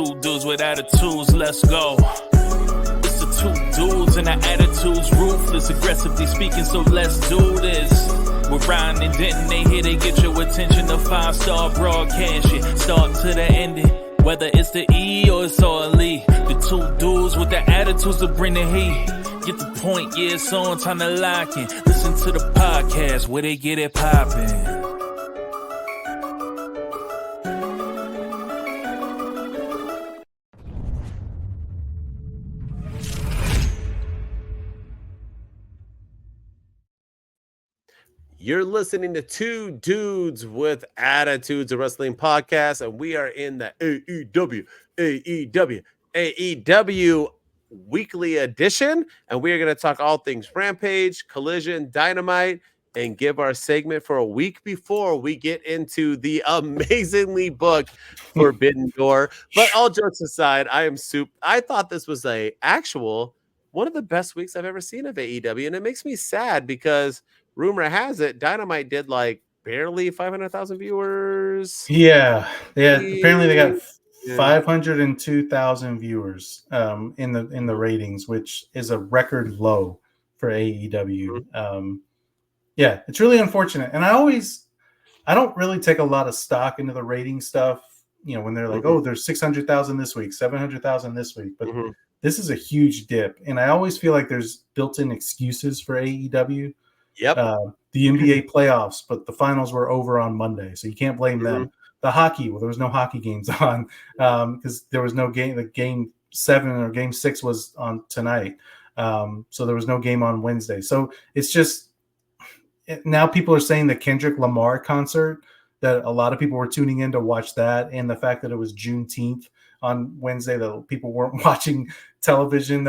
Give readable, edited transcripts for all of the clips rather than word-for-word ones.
Two dudes with attitudes, let's go. It's the two dudes and the attitudes, ruthless, aggressively speaking, so let's do this. We're Ryan and Denton, they here to get your attention. The 5-star broadcast shit, start to the ending. Whether it's the E or it's all E. The two dudes with the attitudes to bring the heat. Get the point, yeah, it's on, time to lock in. Listen to the podcast where they get it poppin'. You're listening to Two Dudes with Attitudes, a wrestling podcast, and we are in the AEW weekly edition, and we are going to talk all things Rampage, Collision, Dynamite, and give our segment for a week before we get into the amazingly booked Forbidden Door. But all jokes aside, I thought this was one of the best weeks I've ever seen of AEW, and it makes me sad because rumor has it Dynamite did like barely 500,000 viewers. Yeah. Apparently they got 502,000 viewers in the ratings, which is a record low for AEW. Yeah, it's really unfortunate. And I don't really take a lot of stock into the rating stuff. You know, when they're like, oh, there's 600,000 this week, 700,000 this week, but this is a huge dip, and I always feel like there's built-in excuses for AEW. Yep. The NBA playoffs, but the finals were over on Monday, so you can't blame them. The hockey, well, there was no hockey games on because there was no game. The game 7 or game 6 was on tonight, so there was no game on Wednesday. So it's just now people are saying the Kendrick Lamar concert that a lot of people were tuning in to watch that, and the fact that it was Juneteenth on Wednesday that people weren't watching television.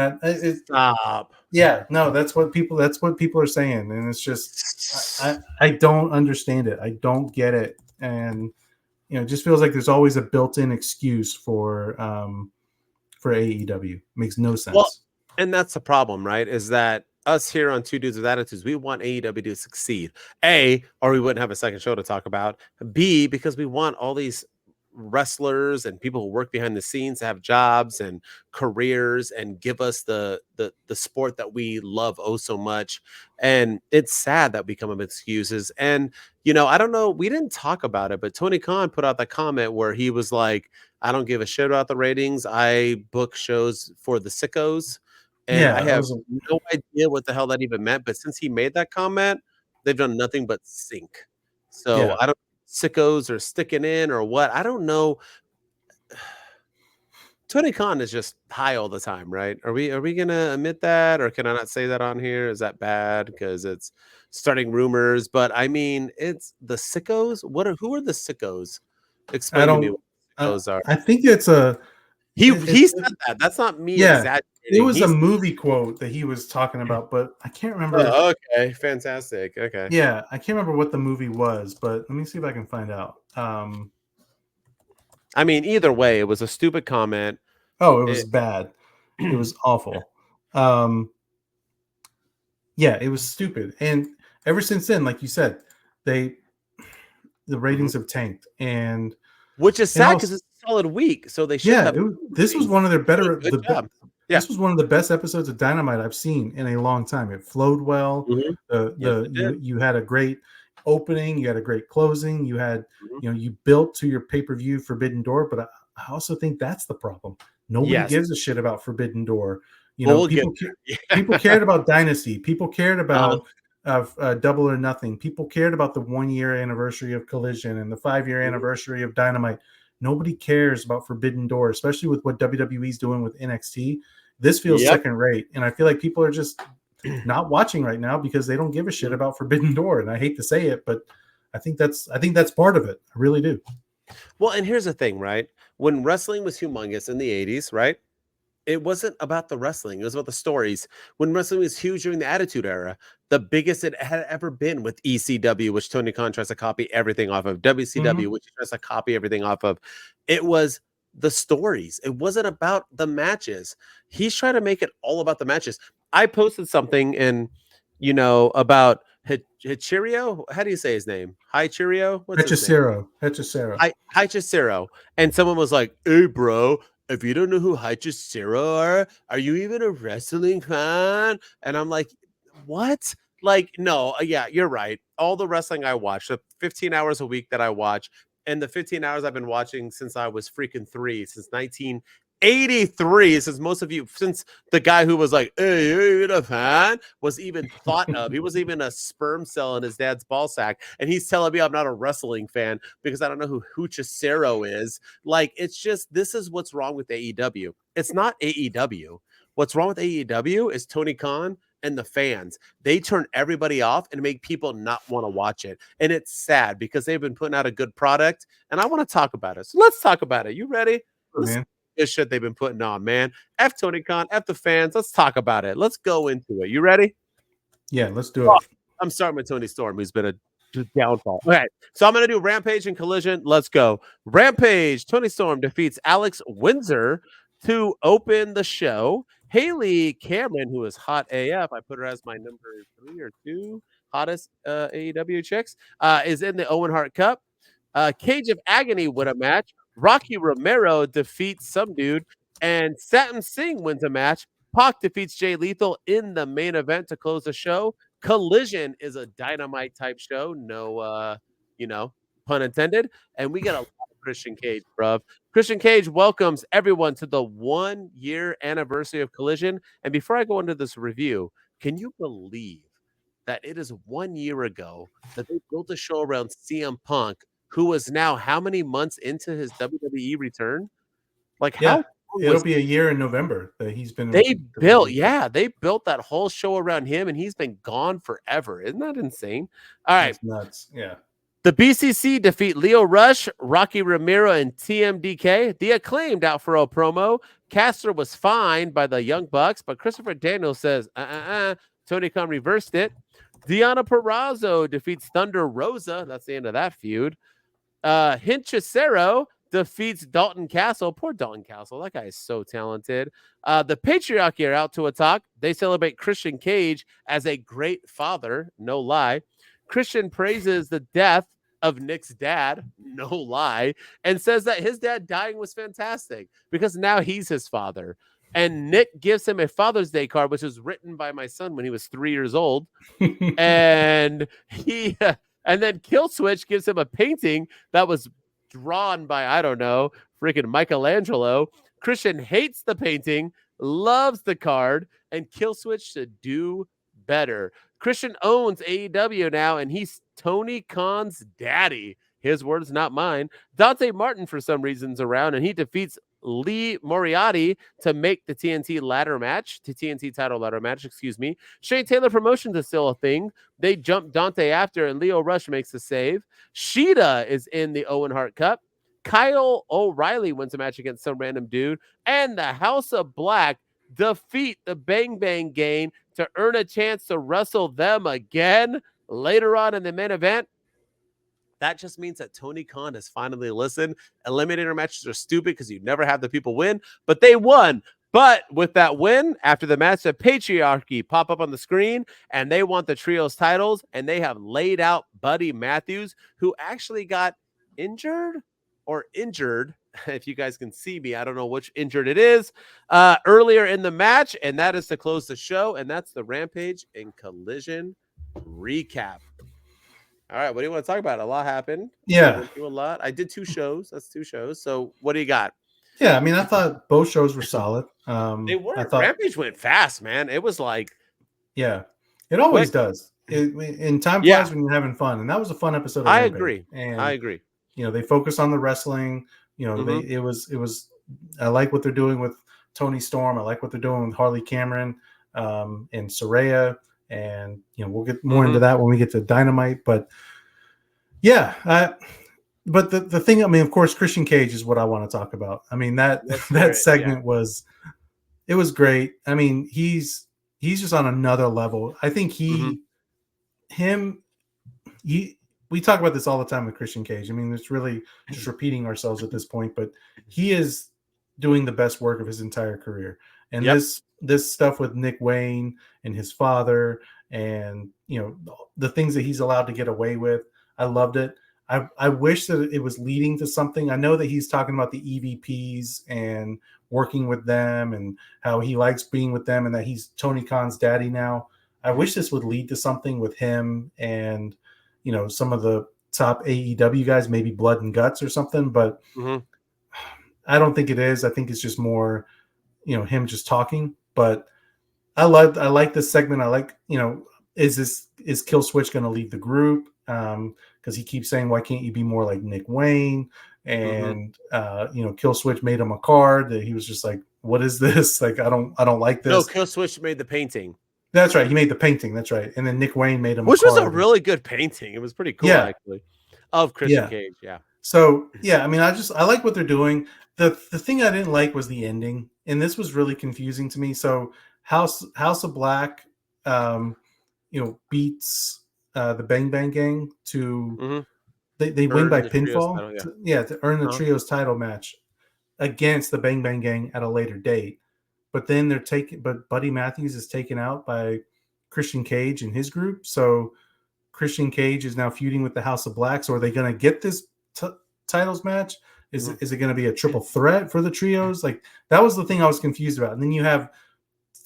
Stop. Yeah, no, that's what people are saying, and it's just I don't understand it. I don't get it, and it just feels like there's always a built-in excuse for AEW. Makes no sense. Well, and that's the problem, right? Is that us here on Two Dudes with Attitudes, we want AEW to succeed. A, or we wouldn't have a second show to talk about. B, because we want all these wrestlers and people who work behind the scenes to have jobs and careers and give us the sport that we love oh so much. And it's sad that we come up with excuses. And I don't know, we didn't talk about it, but Tony Khan put out that comment where he was like, I don't give a shit about the ratings, I book shows for the sickos. And I have no idea what the hell that even meant, but since he made that comment, they've done nothing but sink. So I don't sickos are sticking in or what, I don't know. Tony Khan is just high all the time, right? Are we gonna admit that, or can I not say that on here? Is that bad because it's starting rumors? But I mean, it's the sickos. Who are the sickos? Explain to me what those are. I think it's a he said that. That's not me exaggerating. It was a movie quote that he was talking about, but I can't remember. Oh, okay, fantastic. Okay. Yeah, I can't remember what the movie was, but let me see if I can find out. I mean, either way, it was a stupid comment. Oh, it was bad. It was awful. Yeah, it was stupid. And ever since then, like you said, the ratings have tanked, and which is sad because it's a solid week. So they should have. This was one of their better. Good job. This was one of the best episodes of Dynamite I've seen in a long time. It flowed well. You had a great opening. You had a great closing. You had, you built to your pay-per-view Forbidden Door. But I also think that's the problem. Nobody gives a shit about Forbidden Door. People cared about Dynasty. People cared about Double or Nothing. People cared about the 1-year anniversary of Collision and the 5-year anniversary of Dynamite. Nobody cares about Forbidden Door, especially with what WWE's doing with NXT. This feels second rate, and I feel like people are just not watching right now because they don't give a shit about Forbidden Door. And I hate to say it, but I think that's part of it. I really do. Well, and here's the thing, right? When wrestling was humongous in the 80s, right? It wasn't about the wrestling. It was about the stories. When wrestling was huge during the Attitude Era, the biggest it had ever been with ECW, which Tony Khan tries to copy everything off of, WCW, which he tries to copy everything off of. It was the stories. It wasn't about the matches. He's trying to make it all about the matches. I posted something about Hichirio. How do you say his name? Hichirio? Hechicero. Hichirio. And someone was like, hey, bro, if you don't know who Hachicero are you even a wrestling fan? And I'm like, what? Like, no, yeah, you're right. All the wrestling I watch, the 15 hours a week that I watch, and the 15 hours I've been watching since I was freaking 3, since 1983, since the guy who was like, hey, you're a fan, was even thought of. He was even a sperm cell in his dad's ball sack. And he's telling me I'm not a wrestling fan because I don't know who Hachicero is. Like, it's just, this is what's wrong with AEW. It's not AEW. What's wrong with AEW is Tony Khan and the fans. They turn everybody off and make people not want to watch it. And it's sad because they've been putting out a good product, and I want to talk about it. So let's talk about it. You ready? This shit they've been putting on, man. F Tony Khan, F the fans. Let's talk about it. Let's go into it. You ready? Yeah, let's do it. I'm starting with Tony Storm, who's been a downfall. Okay, so I'm going to do Rampage and Collision. Let's go. Rampage, Tony Storm defeats Alex Windsor to open the show. Haley Cameron, who is hot AF, I put her as my number 3 or 2 hottest AEW chicks, is in the Owen Hart Cup. Cage of Agony win a match. Rocky Romero defeats some dude, and Satnam Singh wins a match. Pac defeats Jay Lethal in the main event to close the show. Collision is a Dynamite type show, no, pun intended, and we get a lot of Christian Cage, bruv. Christian Cage welcomes everyone to the 1-year anniversary of Collision. And before I go into this review, can you believe that it is 1 year ago that they built a show around CM Punk, who is now how many months into his WWE return? Like, how? It'll be a year in November that he's been. They built that whole show around him, and he's been gone forever. Isn't that insane? All right, that's nuts. Yeah. The BCC defeat Leo Rush, Rocky Romero, and TMDK. The Acclaimed out for a promo. Caster was fined by the Young Bucks, but Christopher Daniels says, Tony Khan reversed it. Deonna Purrazzo defeats Thunder Rosa. That's the end of that feud. Hachicero defeats Dalton Castle. Poor Dalton Castle. That guy is so talented. The Patriarchy are out to attack. They celebrate Christian Cage as a great father. No lie. Christian praises the death of Nick's dad. No lie. And says that his dad dying was fantastic because now he's his father. And Nick gives him a Father's Day card, which was written by my son when he was 3 years old. And then Killswitch gives him a painting that was drawn by, I don't know, freaking Michelangelo. Christian hates the painting, loves the card, and Killswitch should do better. Christian owns AEW now, and he's Tony Khan's daddy. His words, not mine. Dante Martin, for some reasons, around, and he defeats Lee Moriarty to make the TNT title ladder match, excuse me. Shane Taylor Promotions is still a thing. They jump Dante after, and Leo Rush makes the save. Sheeta is in the Owen Hart Cup. Kyle O'Reilly wins a match against some random dude. And the House of Black defeat the Bang Bang Gang to earn a chance to wrestle them again later on in the main event. That just means that Tony Khan has finally listened. Eliminator matches are stupid because you never have the people win, but they won. But with that win, after the match, the Patriarchy pop up on the screen, and they want the trios titles, and they have laid out Buddy Matthews, who actually got injured. If you guys can see me, I don't know which injured it is, earlier in the match, and that is to close the show, and that's the Rampage and Collision recap. All right, what do you want to talk about? A lot happened. Yeah. A lot. I did 2 shows. That's 2 shows. So what do you got? Yeah, I mean, I thought both shows were solid. They were. Rampage went fast, man. It was like... Yeah, it always does. In time flies when you're having fun. And that was a fun episode of Rampage. I agree. You know, they focus on the wrestling. You know, it was... I like what they're doing with Tony Storm. I like what they're doing with Harley Cameron and Saraya. And, you know, we'll get more into that when we get to Dynamite. But, yeah, but the thing, I mean, of course, Christian Cage is what I want to talk about. I mean, that segment was great. I mean, he's just on another level. I think we talk about this all the time with Christian Cage. I mean, it's really just repeating ourselves at this point, but he is doing the best work of his entire career. And this stuff with Nick Wayne and his father and, you know, the things that he's allowed to get away with. I loved it. I wish that it was leading to something. I know that he's talking about the EVPs and working with them and how he likes being with them and that he's Tony Khan's daddy now. I wish this would lead to something with him and, you know, some of the top AEW guys, maybe Blood and Guts or something, but I don't think it is. I think it's just more, you know, him just talking. But I like this segment. I like, you know, is Kill Switch going to leave the group? Because he keeps saying, why can't you be more like Nick Wayne? And you know, Kill Switch made him a card that he was just like, what is this? Like, I don't like this. No, Kill Switch made the painting. That's right. He made the painting. That's right. And then Nick Wayne made him which a card. was a really good painting. It was pretty cool, actually, of Christian Cage. Yeah. So yeah, I mean, I like what they're doing. The thing I didn't like was the ending, and this was really confusing to me. So House of Black, you know, beats the Bang Bang Gang to they win by pinfall. Title, to earn the trios title match against the Bang Bang Gang at a later date. But then but Buddy Matthews is taken out by Christian Cage and his group. So Christian Cage is now feuding with the House of Black. So are they going to get this titles match? Is it going to be a triple threat for the trios? Like, that was the thing I was confused about. And then you have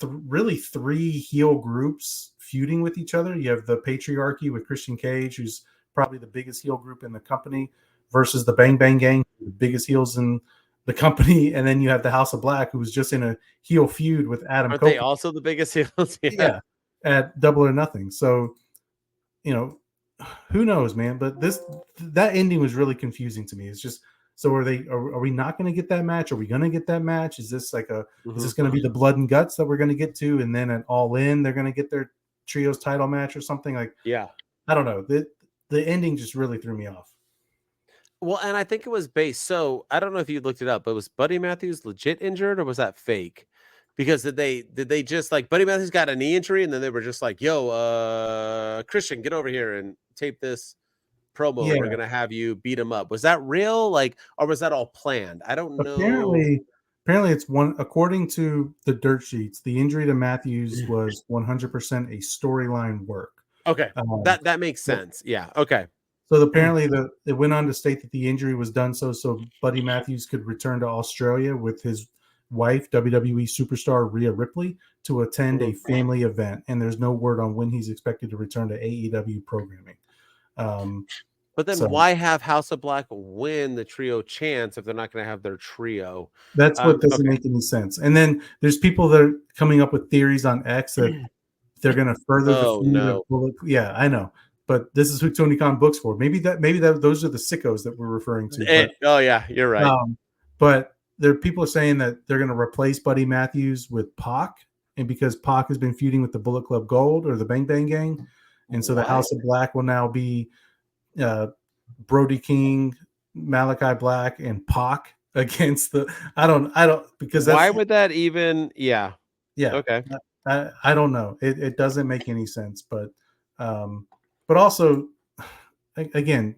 really three heel groups feuding with each other. You have the Patriarchy with Christian Cage, who's probably the biggest heel group in the company, versus the Bang Bang Gang, the biggest heels in the company. And then you have the House of Black, who was just in a heel feud with Adam Aren't Copeland. they also the biggest heels? Yeah, at Double or Nothing. So, you know, who knows, man? But that ending was really confusing to me. It's just, so are we not going to get that match? Are we going to get that match? Is this like is this going to be the Blood and Guts that we're going to get to, and then at All In they're going to get their trios title match or something? Like, I don't know. The ending just really threw me off. Well, and I think it was based. So I don't know if you looked it up, but was Buddy Matthews legit injured or was that fake? Because did they just, like, Buddy Matthews got a knee injury and then they were just like, yo, Christian, get over here and tape this promo. We're gonna have you beat him up. Was that real? Like, or was that all planned? I don't know. Apparently it's according to the dirt sheets, the injury to Matthews was 100% a storyline work. Okay. That makes sense. Yeah. Okay. So apparently it went on to state that the injury was done so Buddy Matthews could return to Australia with his wife, WWE superstar Rhea Ripley, to attend a family event. And there's no word on when he's expected to return to AEW programming. But then why have House of Black win the trio chance if they're not going to have their trio? That's what doesn't make any sense. And then there's people that are coming up with theories on X that they're going to further the feud of Bullet. Yeah, I know. But this is who Tony Khan books for. Maybe those are the sickos that we're referring to. Oh yeah, you're right. But people are saying that they're going to replace Buddy Matthews with Pac, and because Pac has been feuding with the Bullet Club Gold or the Bang Bang Gang, and so the House of Black will now be Brody King, Malachi Black, and Pac against the. I don't because why would that even? Yeah. Okay. I don't know. It doesn't make any sense, but also, again,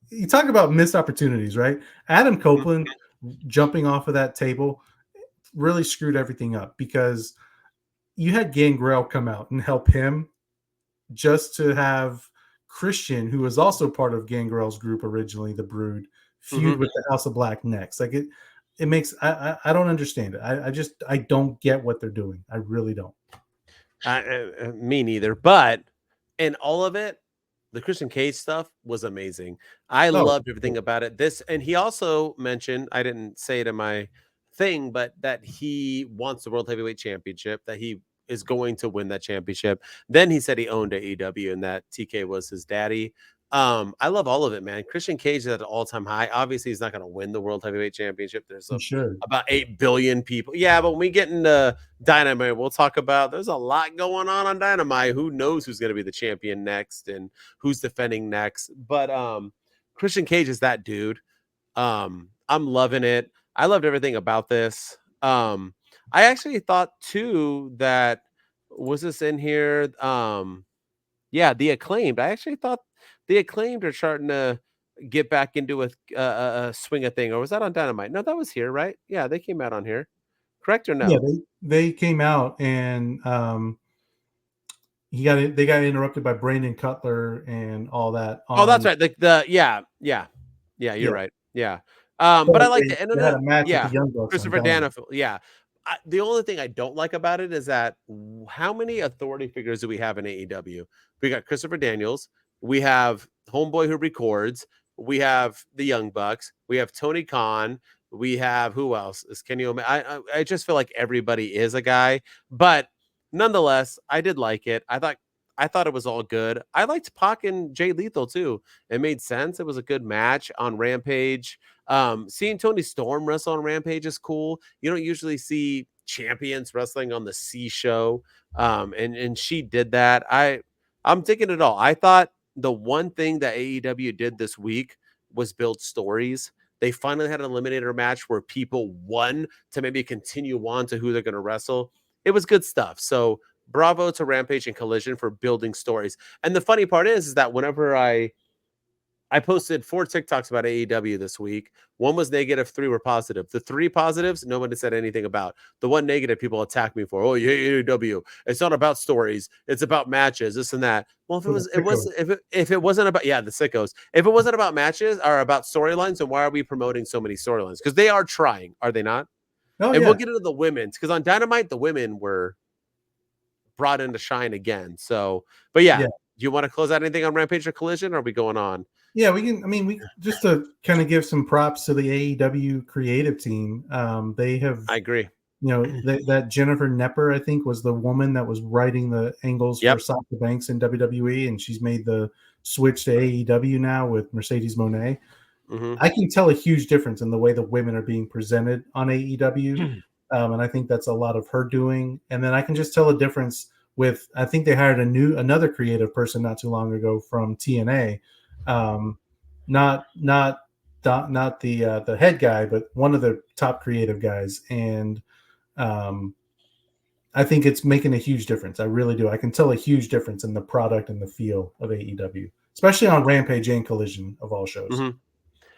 you talk about missed opportunities, right? Adam Copeland jumping off of that table really screwed everything up, because you had Gangrel come out and help him just to have Christian, who was also part of Gangrel's group originally, the Brood, feud with the House of Black next. Like, it makes, I don't understand it. I don't get what they're doing. I really don't. Me neither. But in all of it, the Christian Cage stuff was amazing. I loved everything about it. And he also mentioned, I didn't say it in my thing, but that he wants the World Heavyweight Championship, that he is going to win that championship. Then he said he owned AEW and that TK was his daddy. I love all of it, man. Christian Cage is at an all-time high. Obviously, he's not going to win the World Heavyweight Championship. There's about 8 billion people. Yeah, but when we get into Dynamite, we'll talk about, there's a lot going on Dynamite. Who knows who's going to be the champion next and who's defending next. But Christian Cage is that dude. I'm loving it. I loved everything about this. I actually thought, too, that, was this in here? The Acclaimed. I actually thought the Acclaimed are starting to get back into a swing of thing. Or was that on Dynamite? No, that was here, right? Yeah, they came out on here. Correct or no? Yeah, they came out, and they got interrupted by Brandon Cutler and all that. Oh, that's right. You're right. Yeah. But I like it. And they then, had a match with yeah, the Young Bucks. Christopher Daniel. Yeah. The only thing I don't like about it is that how many authority figures do we have in AEW? We got Christopher Daniels. We have Homeboy who records. We have the Young Bucks. We have Tony Khan. We have who else? Is Kenny Omega? I just feel like everybody is a guy, but nonetheless, I did like it. I thought it was all good. I liked Pac and Jay Lethal too. It made sense. It was a good match on Rampage. Seeing Tony Storm wrestle on Rampage is cool. You don't usually see champions wrestling on the C show. And she did that. I'm thinking it all. I thought the one thing that AEW did this week was build stories. They finally had an eliminator match where people won to maybe continue on to who they're going to wrestle. It was good stuff. So bravo to Rampage and Collision for building stories. And the funny part is that whenever I posted 4 TikToks about AEW this week, 1 was negative, 3 were positive. The 3 positives, nobody said anything about. The 1 negative, people attacked me for. Oh, you hate AEW. It's not about stories. It's about matches, this and that. Well, if it wasn't about, the sickos. If it wasn't about matches or about storylines, then why are we promoting so many storylines? Because they are trying, are they not? Oh, and we'll get into the women's, because on Dynamite, the women were brought into shine again. So, but do you want to close out anything on Rampage or Collision, or are we going on? Yeah, we can. I mean, we just to kind of give some props to the AEW creative team. They have. I agree. You know, that Jennifer Nepper, I think, was the woman that was writing the angles for Sasha Banks in WWE, and she's made the switch to AEW now with Mercedes Moné. Mm-hmm. I can tell a huge difference in the way the women are being presented on AEW. And I think that's a lot of her doing. And then I can just tell a difference with, I think they hired another creative person not too long ago from TNA. Not the head guy, but one of the top creative guys. And I think it's making a huge difference. I really do. I can tell a huge difference in the product and the feel of AEW, especially on Rampage and Collision of all shows. Mm-hmm.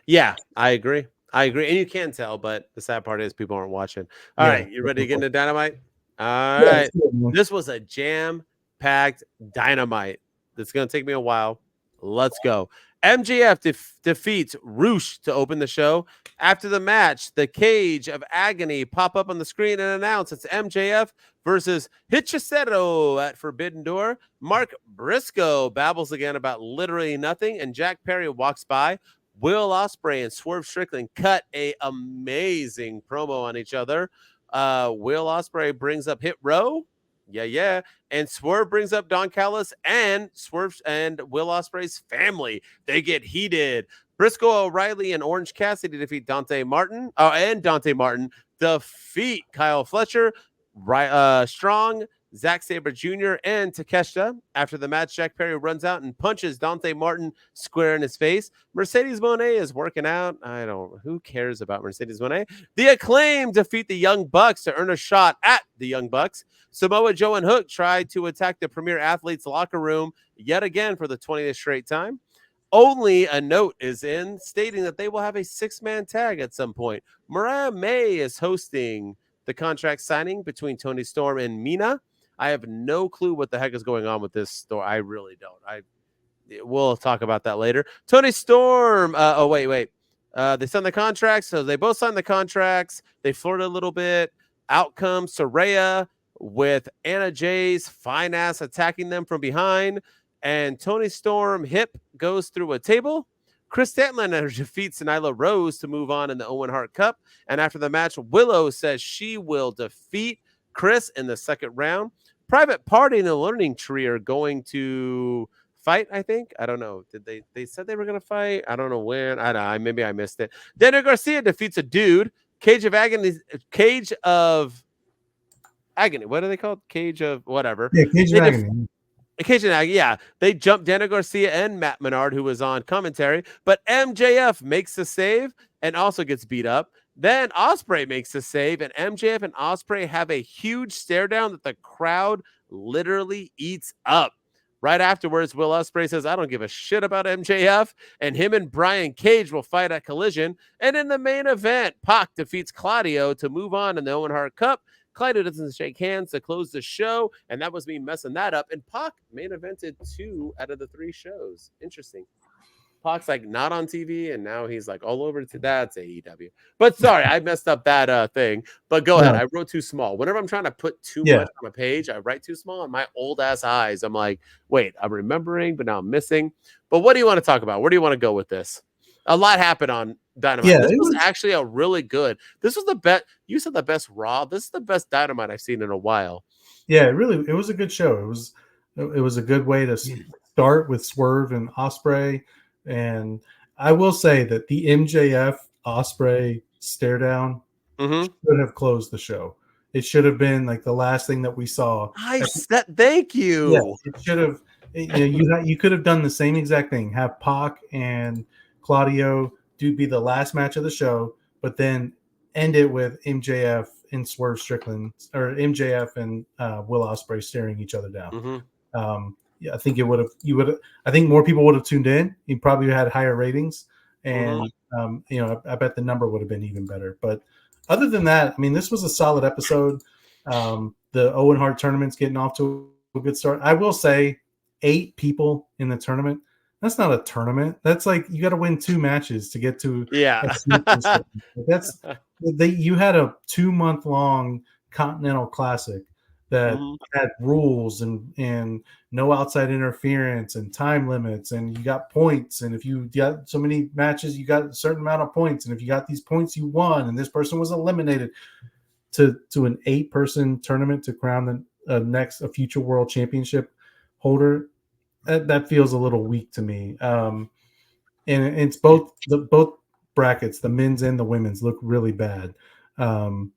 Yeah, I agree. And you can tell, but the sad part is people aren't watching. All right, you ready to get into Dynamite? All right. This was a jam-packed Dynamite. That's going to take me a while. Let's go. MJF defeats Roosh to open the show. After the match, the Cage of Agony pop up on the screen and announce it's MJF versus Hechicero at Forbidden Door. Mark Briscoe babbles again about literally nothing, and Jack Perry walks by. Will Ospreay and Swerve Strickland cut a amazing promo on each other. Will Ospreay brings up Hit Row. Yeah. And Swerve brings up Don Callis and Swerve and Will Ospreay's family. They get heated. Briscoe O'Reilly and Orange Cassidy defeat Dante Martin. Dante Martin defeat Kyle Fletcher, Strong, Zack Sabre Jr., and Takeshita. After the match, Jack Perry runs out and punches Dante Martin square in his face. Mercedes Moné is working out. Who cares about Mercedes Moné? The Acclaimed defeat the Young Bucks to earn a shot at the Young Bucks. Samoa Joe and Hook tried to attack the Premier Athletes locker room yet again for the 20th straight time. Only a note is in stating that they will have a 6-man tag at some point. Mariah May is hosting the contract signing between Tony Storm and Mina. I have no clue what the heck is going on with this story. I really don't. We'll talk about that later. Tony Storm. Wait. They signed the contracts, so they both signed the contracts. They flirted a little bit. Out comes Saraya with Anna Jay's fine ass attacking them from behind, and Tony Storm hip goes through a table. Chris Statlander defeats Nyla Rose to move on in the Owen Hart Cup, and after the match, Willow says she will defeat Chris in the second round. Private Party and the Learning Tree are going to fight, I think. I don't know. Did they said they were going to fight? I don't know when. I don't know. Maybe I missed it. Daniel Garcia defeats a dude. Cage of Agony. What are they called? Cage of whatever. Yeah, Cage of Agony. Cage of Agony, yeah. They jumped Daniel Garcia and Matt Menard, who was on commentary, but MJF makes the save and also gets beat up. Then Ospreay makes the save, and MJF and Ospreay have a huge stare down that the crowd literally eats up. Right afterwards, Will Ospreay says, I don't give a shit about MJF, and him and Brian Cage will fight at Collision. And in the main event, Pac defeats Claudio to move on in the Owen Hart Cup. Kalido doesn't shake hands to close the show, and that was me messing that up. And Pac main evented 2 out of the 3 shows. Interesting. Pac's like not on TV, and now he's like all over to that's AEW. But sorry, I messed up that thing. But go ahead. I wrote too small. Whenever I'm trying to put too much on a page, I write too small. And my old ass eyes, I'm like, wait, I'm remembering, but now I'm missing. But what do you want to talk about? Where do you want to go with this? A lot happened on Dynamite. Yeah, this was actually a really good. This was the best. You said the best Raw. This is the best Dynamite I've seen in a while. Yeah, it was a good show. It was a good way to start with Swerve and Ospreay. And I will say that the MJF Ospreay stare down should have closed the show. It should have been like the last thing that we saw. Thank you. Yeah, it should have. You could have done the same exact thing. Have Pac and Claudio be the last match of the show, but then end it with MJF and Swerve Strickland, or MJF and Will Ospreay staring each other down. Yeah, I think I think more people would have tuned in. You probably had higher ratings, and I bet the number would have been even better. But other than that, I mean, this was a solid episode. The Owen Hart tournament's getting off to a good start. I will say, 8 people in the tournament. That's not a tournament. That's like you got to win 2 matches to get to. Yeah, you had a 2-month-long Continental Classic that had rules and no outside interference and time limits, and you got points, and if you got so many matches, you got a certain amount of points, and if you got these points, you won, and this person was eliminated. To an 8-person tournament to crown a future world championship holder, that feels a little weak to me. And it's both brackets, the men's and the women's, look really bad. On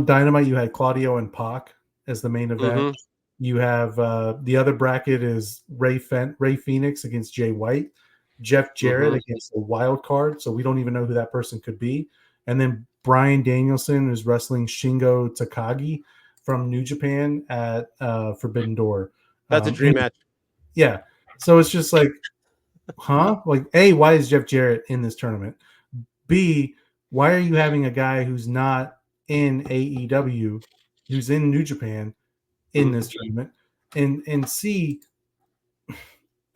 Dynamite, you had Claudio and Pac as the main event. You have the other bracket is Ray Phoenix against Jay White, Jeff Jarrett against the wild card, so we don't even know who that person could be. And then Bryan Danielson is wrestling Shingo Takagi from New Japan at Forbidden Door. That's a dream match. Yeah. So it's just like, huh? Like, A, why is Jeff Jarrett in this tournament? B, why are you having a guy who's not in AEW, who's in New Japan, in this tournament? And C,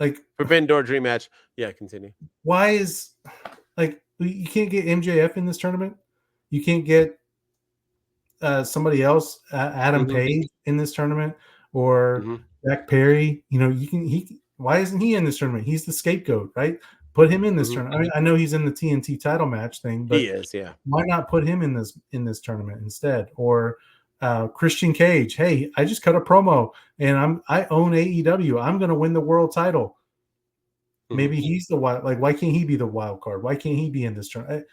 like, Forbidden Door dream match. Yeah, continue. Why is, like, you can't get MJF in this tournament? You can't get somebody else, Adam Page, in this tournament, or Jack Perry? Why isn't he in this tournament? He's the scapegoat, right? Put him in this tournament. I mean, I know he's in the TNT title match thing, but he is, yeah. Why not put him in this tournament instead? Or Christian Cage, hey, I just cut a promo and I own AEW. I'm going to win the world title. Maybe he's the wild. Like, why can't he be the wild card? Why can't he be in this tournament?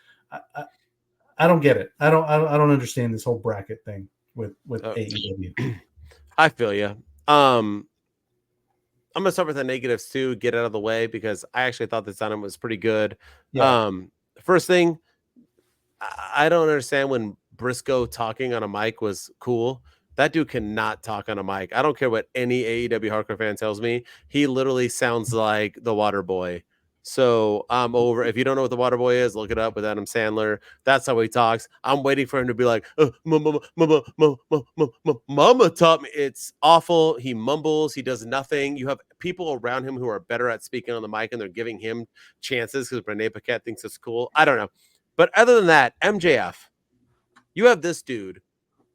I don't get it. I don't understand this whole bracket thing with AEW. I feel you. I'm gonna start with the negatives too. Get out of the way because I actually thought this on was pretty good. Yeah. First thing, I don't understand when Briscoe talking on a mic was cool. That dude cannot talk on a mic. I don't care what any AEW hardcore fan tells me. He literally sounds like the Water Boy. So I'm over. If you don't know what the Water Boy is, look it up with Adam Sandler. That's how he talks. I'm waiting for him to be like, mama taught me. It's awful. He mumbles. He does nothing. You have people around him who are better at speaking on the mic, and they're giving him chances because Renee Paquette thinks it's cool. I don't know. But other than that, MJF, you have this dude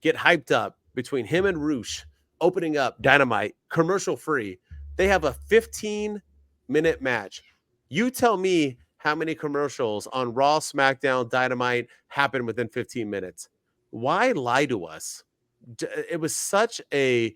get hyped up between him and Roosh opening up Dynamite, commercial free. They have a 15-minute match. You tell me how many commercials on Raw, SmackDown, Dynamite happen within 15 minutes. Why lie to us? It was such a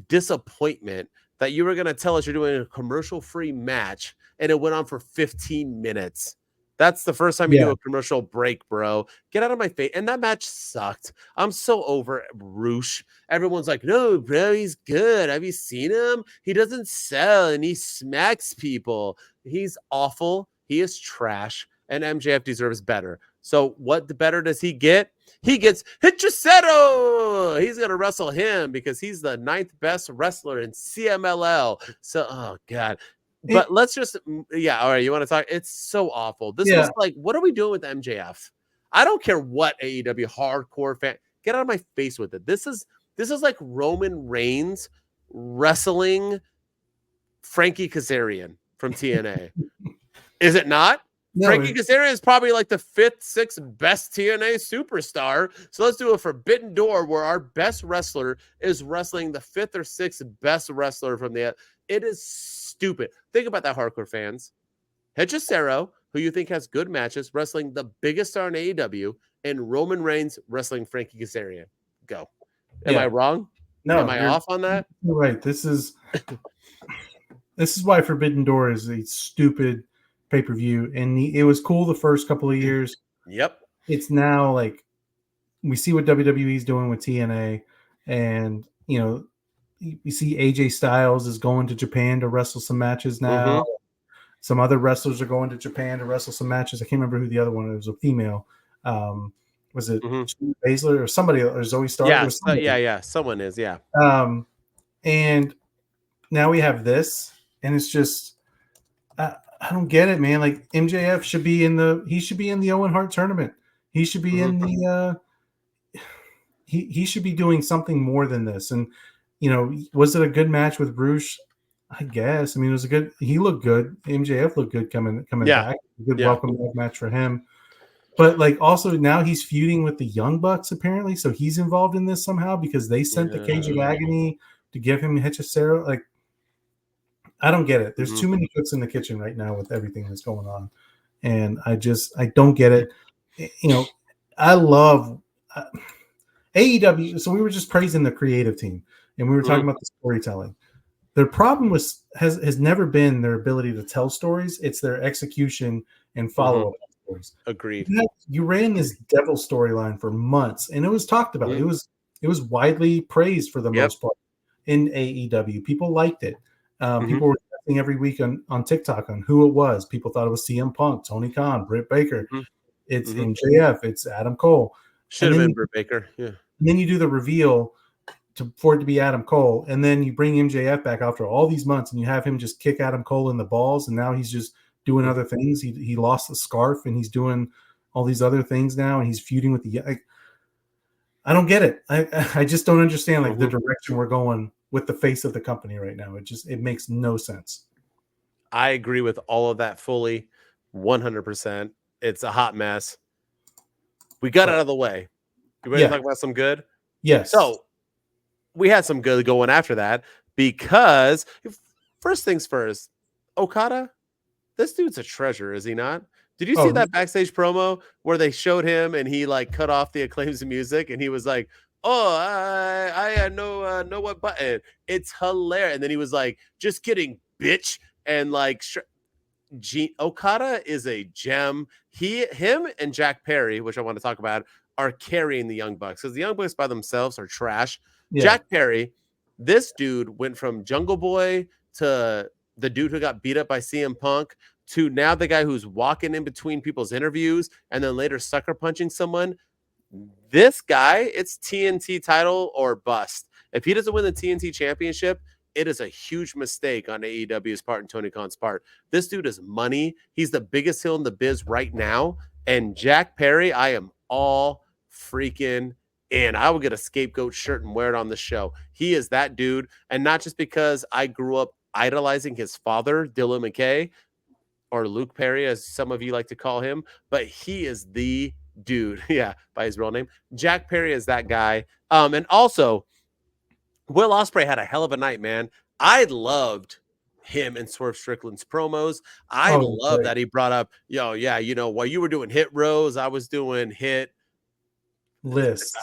disappointment that you were going to tell us you're doing a commercial-free match, and it went on for 15 minutes. That's the first time you do a commercial break, bro. Get out of my face. And that match sucked. I'm so over Roosh. Everyone's like, no, bro, he's good. Have you seen him? He doesn't sell, and he smacks people. He's awful. He is trash, and MJF deserves better. So what better does he get? He gets Hichisetto. He's going to wrestle him because he's the 9th best wrestler in CMLL. So, oh, God. But let's just, all right, you want to talk? It's so awful. This was like, what are we doing with MJF? I don't care what AEW hardcore fan. Get out of my face with it. This is like Roman Reigns wrestling Frankie Kazarian from TNA. Is it not? No, Frankie Kazarian is probably like the 5th, 6th best TNA superstar. So let's do a Forbidden Door where our best wrestler is wrestling the 5th or 6th best wrestler from the. It is stupid. Think about that, hardcore fans. Hechicero, who you think has good matches, wrestling the biggest star in AEW, and Roman Reigns wrestling Frankie Kazarian. Go. Am I wrong? No. Am I off on that? You're right. This is why Forbidden Door is a stupid pay-per-view, and it was cool the first couple of years. Yep. It's now like we see what WWE's doing with TNA, and you see AJ Styles is going to Japan to wrestle some matches now. Mm-hmm. Some other wrestlers are going to Japan to wrestle some matches. I can't remember who the other one was. A female. Was it Baszler or somebody, or Zoe Stark? Yeah. Someone is, yeah. And now we have this, and it's just I don't get it, man. Like MJF should be in the Owen Hart tournament. He should be in the he should be doing something more than this. And was it a good match with Bruce? I guess. I mean, it was a good. He looked good. MJF looked good coming back. Good welcome back match for him. But like also now he's feuding with the Young Bucks apparently, so he's involved in this somehow because they sent the Cage of Agony to give him Hechicero. Like, I don't get it. There's too many cooks in the kitchen right now with everything that's going on, and I don't get it. I love AEW. So we were just praising the creative team, and we were talking about the storytelling. Their problem has never been their ability to tell stories. It's their execution and follow-up stories. Agreed. You ran this devil storyline for months, and it was talked about. It was widely praised for the most part in AEW. People liked it. People were testing every week on TikTok on who it was. People thought it was CM Punk, Tony Khan, Britt Baker. It's MJF. It's Adam Cole. Should have been Britt Baker. Yeah. And then you do the reveal for it to be Adam Cole, and then you bring MJF back after all these months, and you have him just kick Adam Cole in the balls, and now he's just doing other things. He lost the scarf, and he's doing all these other things now, and he's feuding with the. I don't get it. I just don't understand the direction we're going with the face of the company right now. It makes no sense. I agree with all of that fully, 100%. It's a hot mess. We got out of the way. You ready to talk about some good? Yes. So we had some good going after that because first things first, Okada, this dude's a treasure, is he not? Did you see that backstage promo where they showed him and he cut off the Acclaim's music and he was like, "Oh, I know what button." It's hilarious. And then he was like, "Just kidding, bitch." And Okada is a gem. Him and Jack Perry, which I want to talk about, are carrying the Young Bucks because the Young Bucks by themselves are trash. Yeah. Jack Perry, this dude went from Jungle Boy to the dude who got beat up by CM Punk to now the guy who's walking in between people's interviews and then later sucker punching someone. This guy, it's TNT title or bust. If he doesn't win the TNT Championship, it is a huge mistake on AEW's part and Tony Khan's part. This dude is money. He's the biggest heel in the biz right now. And Jack Perry, I am all freaking in. I will get a scapegoat shirt and wear it on the show. He is that dude. And not just because I grew up idolizing his father, Dylan McKay, or Luke Perry, as some of you like to call him, but he is the dude. Yeah, by his real name. Jack Perry is that guy. And also, Will Ospreay had a hell of a night, man. I loved him and Swerve Strickland's promos. I love that he brought up, while you were doing hit rows, I was doing hit list.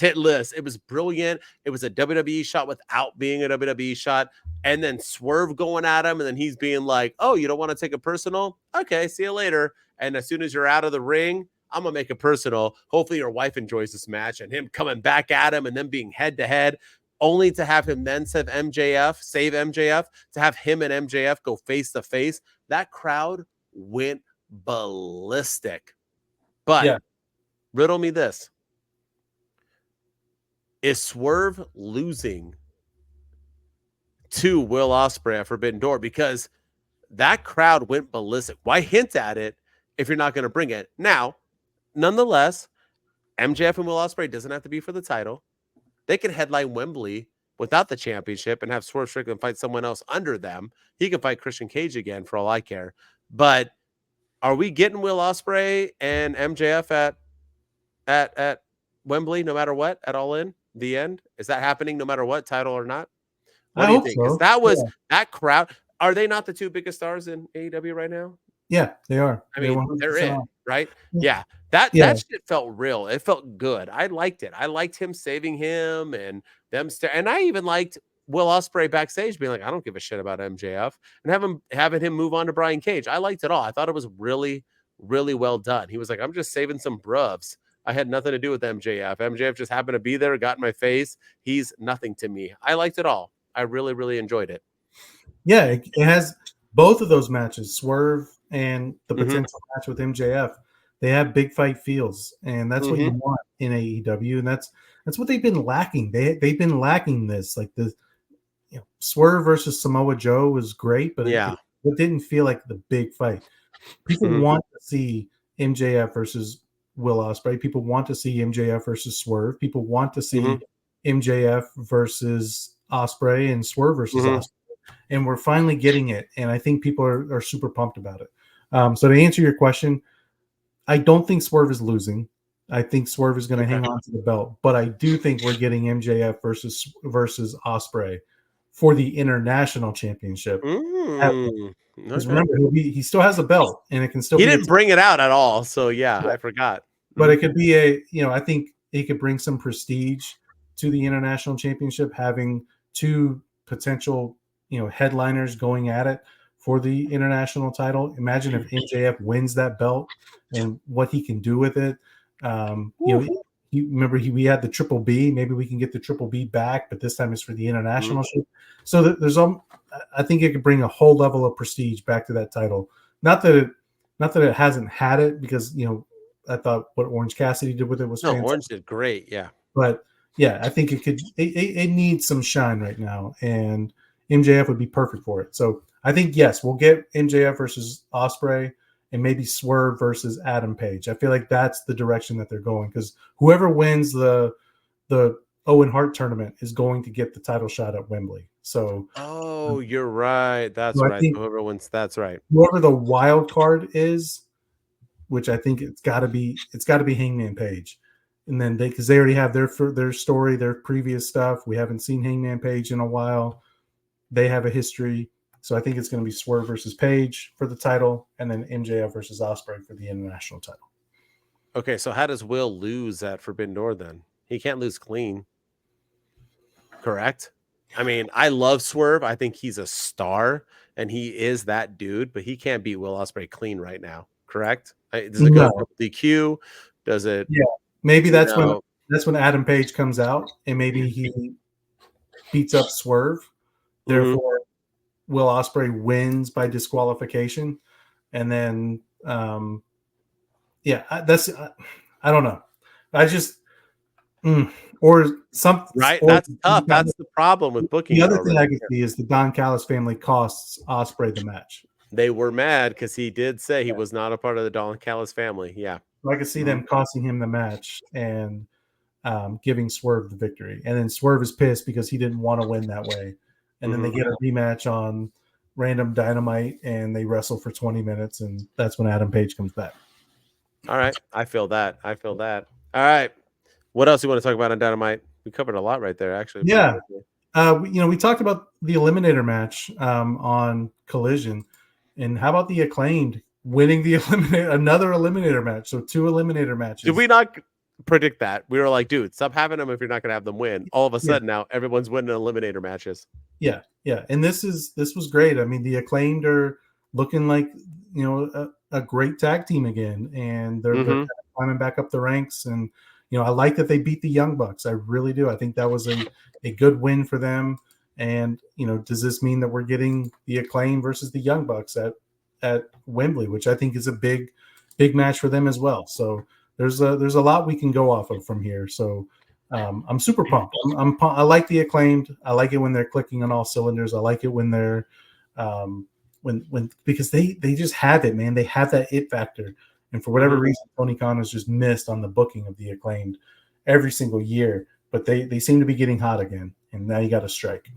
Hit list. It was brilliant. It was a WWE shot without being a WWE shot. And then Swerve going at him, and then he's being like, "Oh, you don't want to take it personal? Okay, see you later." And as soon as you're out of the ring, I'm going to make it personal. Hopefully your wife enjoys this match. And him coming back at him and then being head-to-head, only to have him then save MJF, to have him and MJF go face-to-face. That crowd went ballistic. But riddle me this. Is Swerve losing to Will Ospreay at Forbidden Door? Because that crowd went ballistic. Why hint at it if you're not going to bring it? Now, nonetheless, MJF and Will Ospreay doesn't have to be for the title. They can headline Wembley without the championship and have Swerve Strickland fight someone else under them. He can fight Christian Cage again for all I care. But are we getting Will Ospreay and MJF at Wembley no matter what, at All In, the end? Is that happening no matter what, title or not? What do you think? Because that was that crowd. Are they not the two biggest stars in AEW right now? Yeah, they are. I mean, they're in, right? Yeah. That shit felt real. It felt good. I liked it. I liked him saving him and them. And I even liked Will Ospreay backstage being like, I don't give a shit about MJF, and having him move on to Brian Cage. I liked it all. I thought it was really, really well done. He was like, I'm just saving some bruvs. I had nothing to do with MJF. MJF just happened to be there, got in my face. He's nothing to me. I liked it all. I really, really enjoyed it. Yeah, it has both of those matches, Swerve and the potential match with MJF. They have big fight feels, and that's what you want in AEW, and that's what they've been lacking. They've been lacking this, like the Swerve versus Samoa Joe was great, but it didn't feel like the big fight. People want to see MJF versus Will Ospreay. People want to see MJF versus Swerve. People want to see MJF versus Ospreay and Swerve versus Ospreay. And we're finally getting it. And I think people are super pumped about it. So to answer your question, I don't think Swerve is losing. I think Swerve is going to hang on to the belt. But I do think we're getting MJF versus Ospreay for the international championship. Because remember, he still has a belt, and it can still. He didn't bring it out at all, so I forgot. But it could be I think it could bring some prestige to the international championship, having two potential, headliners going at it for the international title. Imagine if MJF wins that belt and what he can do with it. We had the Triple B. Maybe we can get the Triple B back, but this time it's for the international ship. So I think it could bring a whole level of prestige back to that title. Not that it hasn't had it, because I thought what Orange Cassidy did with it was fantastic. Orange did great, yeah. But I think it needs some shine right now, and MJF would be perfect for it. So I think yes, we'll get MJF versus Ospreay, and maybe Swerve versus Adam Page. I feel like that's the direction that they're going, because whoever wins the Owen Hart tournament is going to get the title shot at Wembley. So you're right. That's right. Whoever wins, that's right. Whoever the wild card is, which I think it's got to be Hangman Page. And then because they already have their story, their previous stuff. We haven't seen Hangman Page in a while. They have a history. So I think it's going to be Swerve versus Page for the title, and then MJF versus Ospreay for the international title. Okay, so how does Will lose at Forbidden Door then? He can't lose clean. Correct? I mean, I love Swerve. I think he's a star, and he is that dude, but he can't beat Will Ospreay clean right now. Correct? Does it go DQ? Does it? Yeah, maybe that's when Adam Page comes out, and maybe he beats up Swerve. Therefore, Will Ospreay wins by disqualification, and then I don't know. I just or some right. That's tough. That's the problem with booking. The other thing I can see is the Don Callis family costs Ospreay the match. They were mad because he did say he was not a part of the Don Callis family. Yeah, so I could see them costing him the match and giving Swerve the victory, and then Swerve is pissed because he didn't want to win that way, and then they get a rematch on Random Dynamite, and they wrestle for 20 minutes, and that's when Adam Page comes back. All right. I feel that. All right. What else do you want to talk about on Dynamite? We covered a lot right there, actually. Yeah. We talked about the Eliminator match on Collision, and how about the Acclaimed winning another Eliminator match? So 2 Eliminator matches. Did we not predict that? We were like, dude, stop having them if you're not going to have them win. All of a sudden now everyone's winning Eliminator matches. Yeah. And this was great. I mean, the Acclaimed are looking like, a great tag team again, and they're kind of climbing back up the ranks. And, I like that they beat the Young Bucks. I really do. I think that was a good win for them. And, does this mean that we're getting the Acclaim versus the Young Bucks at Wembley, which I think is a big match for them as well. So there's a lot we can go off of from here. So I'm super pumped. I like the Acclaimed. I like it when they're clicking on all cylinders. I like it when they're because they just have it, man. They have that it factor, And for whatever reason, Tony Khan has just missed on the booking of the Acclaimed every single year. But they seem to be getting hot again, and now you got a strike.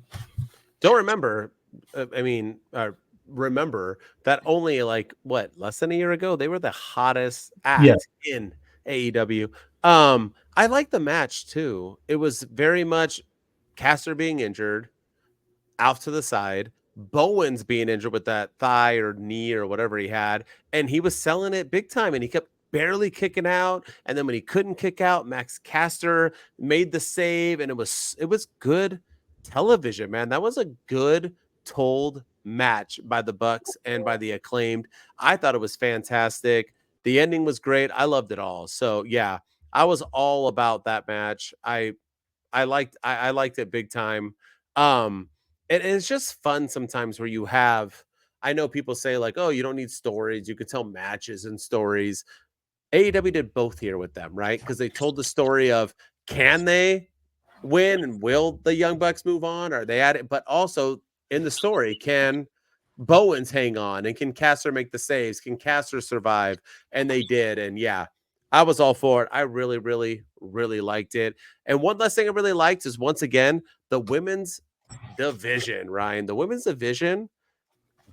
Don't remember. Remember that only like less than a year ago they were the hottest act in AEW. I like the match too. It was very much Caster being injured, off to the side, Bowens being injured with that thigh or knee or whatever he had, and he was selling it big time, and he kept barely kicking out, and then when he couldn't kick out, Max Caster made the save, and it was good television, man. That was a good told match by the Bucks and by the Acclaimed. I thought it was fantastic. The ending was great. I loved it all. So yeah, I was all about that match. I liked it big time. And it's just fun sometimes where you have, I know people say like, oh, you don't need stories. You could tell matches and stories. AEW did both here with them, right? Because they told the story of, can they win and will the Young Bucks move on? Are they at it? But also in the story, can Bowens hang on? And can Caster make the saves? Can Caster survive? And they did. And yeah, I was all for it. I really, really, really liked it. And one last thing I really liked is, once again, the women's division, Ryan. The women's division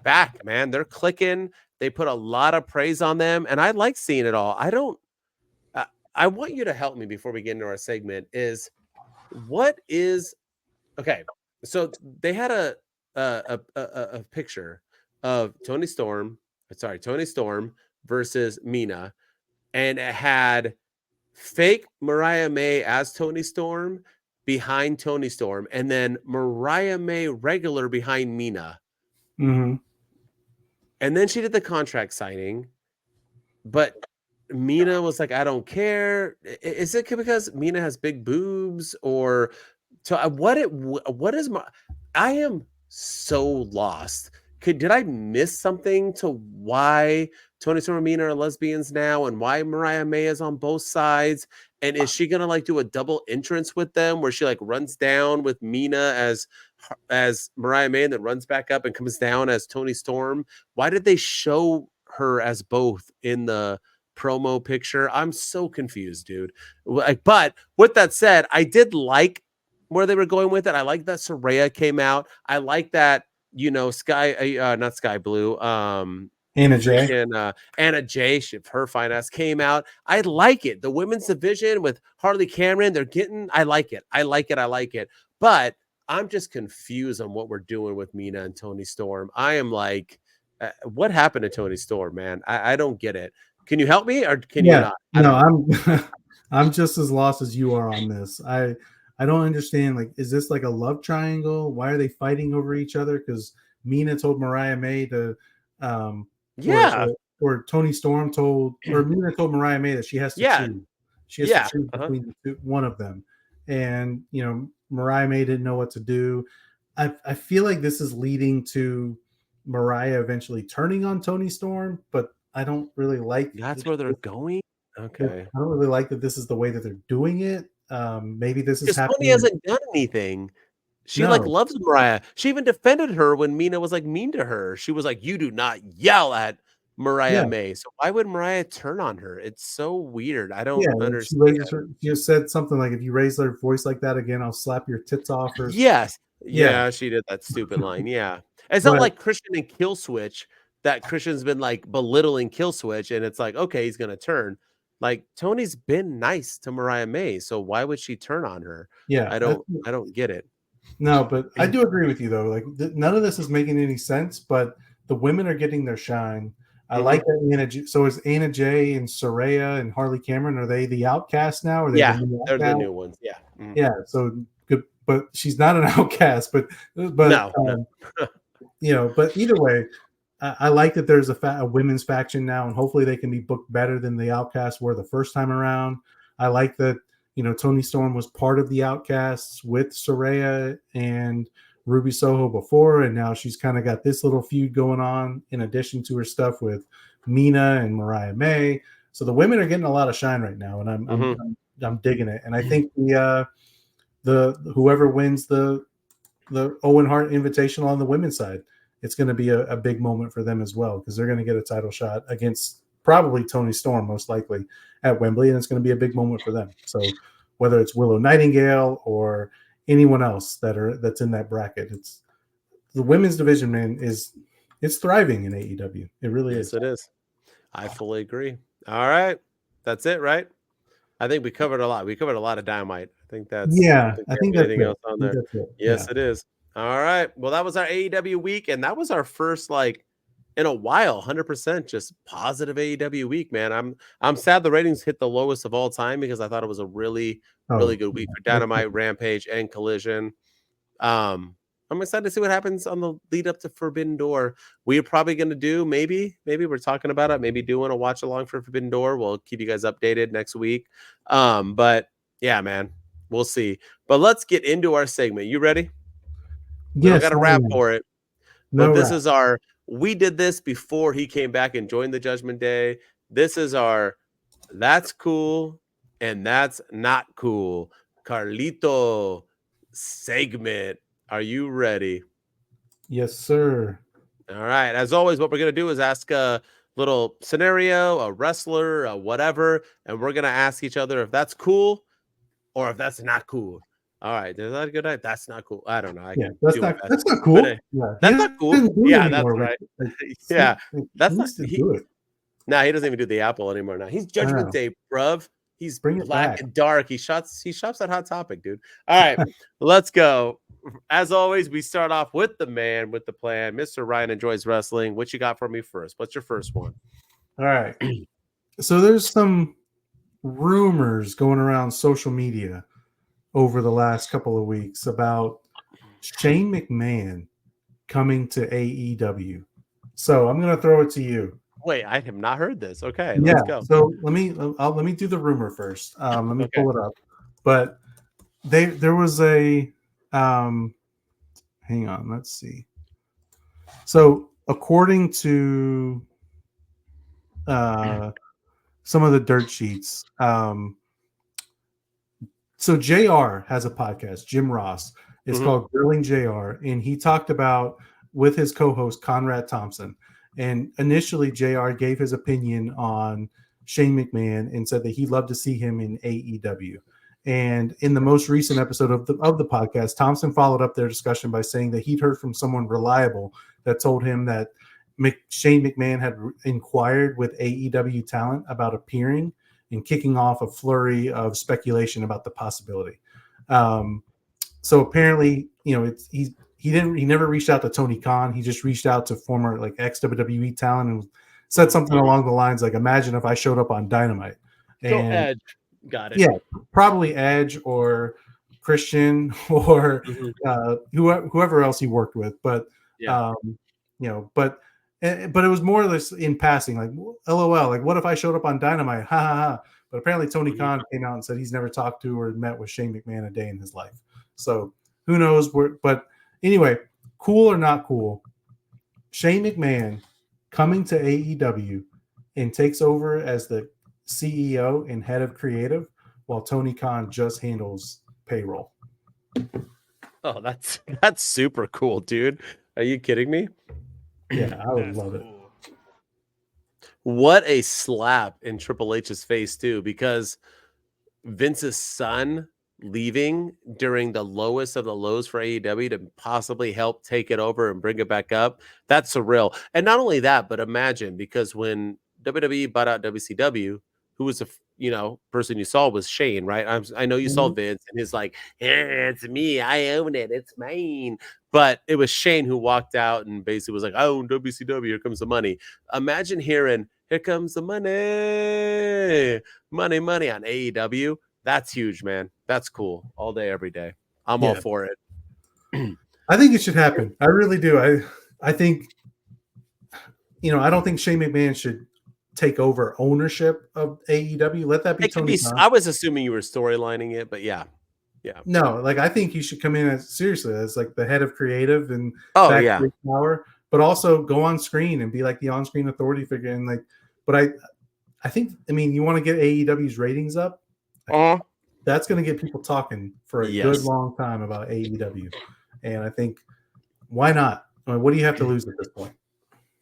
back, man. They're clicking. They put a lot of praise on them, and I like seeing it all. I want you to help me before we get into our segment. Okay? So they had a picture of Tony Storm versus Mina, and it had fake Mariah May as Tony Storm behind Tony Storm, and then Mariah May regular behind Mina. Mm-hmm. And then she did the contract signing, but Mina was like, I don't care. Is it because Mina has big boobs, or I am so lost. Did I miss something to why Tony Storm and Mina are lesbians now, and why Mariah May is on both sides? And is she gonna like do a double entrance with them where she like runs down with Mina as Mariah May and then runs back up and comes down as Tony Storm? Why did they show her as both in the promo picture? I'm so confused, dude. But with that said, I did like where they were going with it. I like that Saraya came out. I like that, not Sky Blue. Anna Jay. Anna Jay, her fine ass came out. I like it. The women's division with Harley Cameron, I like it. But I'm just confused on what we're doing with Mina and Tony Storm. I am like, what happened to Tony Storm, man? I don't get it. Can you help me, or can you not? I'm just as lost as you are on this. I don't understand. Like, is this like a love triangle? Why are they fighting over each other? Because Mina told Mariah May to, or Tony Storm told, or Mina told Mariah May that she has to choose. She has to choose between one of them. And, Mariah May didn't know what to do. I feel like this is leading to Mariah eventually turning on Tony Storm, but I don't really like that's where they're going. Okay. I don't really like that this is the way that they're doing it. Maybe this is happening. Tony hasn't done anything. She loves Mariah. She even defended her when Mina was like mean to her. She was like, "You do not yell at Mariah May." So why would Mariah turn on her? It's so weird. I don't understand. She said something like, "If you raise her voice like that again, I'll slap your tits off." Or yes, yeah, she did that stupid line. Yeah, it's not like Christian and Killswitch that Christian's been like belittling Killswitch, and it's like, okay, he's gonna turn. Like, Tony's been nice to Mariah May, so why would she turn on her? Yeah, I don't get it. No, but I do agree with you though. Like, none of this is making any sense, but the women are getting their shine. I like that. So is Anna Jay and Saraya and Harley Cameron, are they the outcasts now? Or they're the new ones. Yeah. Mm-hmm. Yeah. So good, but she's not an outcast. But no. But either way, I like that there's a women's faction now, and hopefully they can be booked better than the outcasts were the first time around. I like that. Tony Storm was part of the Outcasts with Saraya and Ruby Soho before, and now she's kind of got this little feud going on in addition to her stuff with Mina and Mariah May. So the women are getting a lot of shine right now, and I'm digging it. And I think the whoever wins the Owen Hart Invitational on the women's side, it's going to be a big moment for them as well, because they're going to get a title shot against probably Tony Storm, most likely at Wembley, and it's going to be a big moment for them. So whether it's Willow Nightingale or anyone else that's in that bracket, it's the women's division, man, it's thriving in AEW. It really is. Yes, it is. I fully agree. All right, that's it, right? I think we covered a lot. We covered a lot of Dynamite. I think that's I think that's anything else on there. it. Yes, it is. All right. Well, that was our AEW week, and that was our first in a while, 100% just positive AEW week, man. I'm sad the ratings hit the lowest of all time because I thought it was a really good week for Dynamite, Rampage, and Collision. I'm excited to see what happens on the lead up to Forbidden Door. We're probably going to do maybe we're talking about it, maybe doing a watch along for Forbidden Door. We'll keep you guys updated next week. But yeah, man, we'll see. But let's get into our segment. You ready? We don't got a wrap for it. But this is we did this before he came back and joined the Judgment Day. This is our that's cool and that's not cool Carlito segment. Are you ready? Yes, sir. All right. As always, what we're going to do is ask a little scenario, a wrestler, whatever, and we're going to ask each other if that's cool or if that's not cool. All right. Is that a good idea? That's not cool. I don't know. That's not cool. That's not cool. Yeah, that's right. Yeah. That's not do it. Nah, he doesn't even do the Apple anymore now. He's Judgment Day, bruv. He's black and dark. He shops at Hot Topic, dude. All right. Let's go. As always, we start off with the man with the plan. Mr. Ryan Enjoys Wrestling. What you got for me first? What's your first one? All right. So there's some rumors going around social media over the last couple of weeks about Shane McMahon coming to AEW. So I'm going to throw it to you. Wait, I have not heard this. Okay, let's go. So let me do the rumor first. Let me pull it up. But there was a hang on, let's see. So according to some of the dirt sheets, so JR has a podcast, Jim Ross. It's called Grilling JR, and he talked about with his co-host Conrad Thompson. And initially, JR gave his opinion on Shane McMahon and said that he'd love to see him in AEW. And in the most recent episode of the podcast, Thompson followed up their discussion by saying that he'd heard from someone reliable that told him that Shane McMahon had inquired with AEW talent about appearing and kicking off a flurry of speculation about the possibility. So apparently, he never reached out to Tony Khan. He just reached out to former ex-WWE talent and said something along the lines like, "Imagine if I showed up on Dynamite." And Edge. Got it. Yeah, probably Edge or Christian or whoever else he worked with. But but it was more or less in passing, like LOL, like what if I showed up on Dynamite? Ha ha ha. But apparently Tony Khan came out and said he's never talked to or met with Shane McMahon a day in his life. So who knows where? But anyway, cool or not cool, Shane McMahon coming to AEW and takes over as the CEO and head of creative, while Tony Khan just handles payroll. Oh, that's super cool, dude. Are you kidding me? Yeah, I would love it. What a slap in Triple H's face, too, because Vince's son leaving during the lowest of the lows for AEW to possibly help take it over and bring it back up. That's surreal. And not only that, but imagine, because when WWE bought out WCW, who was the person you saw was Shane, right? I know you saw Vince and he's like, it's me, I own it, it's mine. But it was Shane who walked out and basically was like, I own WCW, here comes the money. Imagine hearing, here comes the money, money on AEW. That's huge, man. That's cool. All day, every day. I'm all for it. I think it should happen. I really do. I think, I don't think Shane McMahon should take over ownership of AEW. Let that be Tony Khan. I was assuming you were storylining it, but yeah. No, I think he should come in as the head of creative and power, but also go on screen and be like the on-screen authority figure. And but I think, you want to get AEW's ratings up. That's going to get people talking for a good long time about AEW. And I think, why not? What do you have to lose at this point?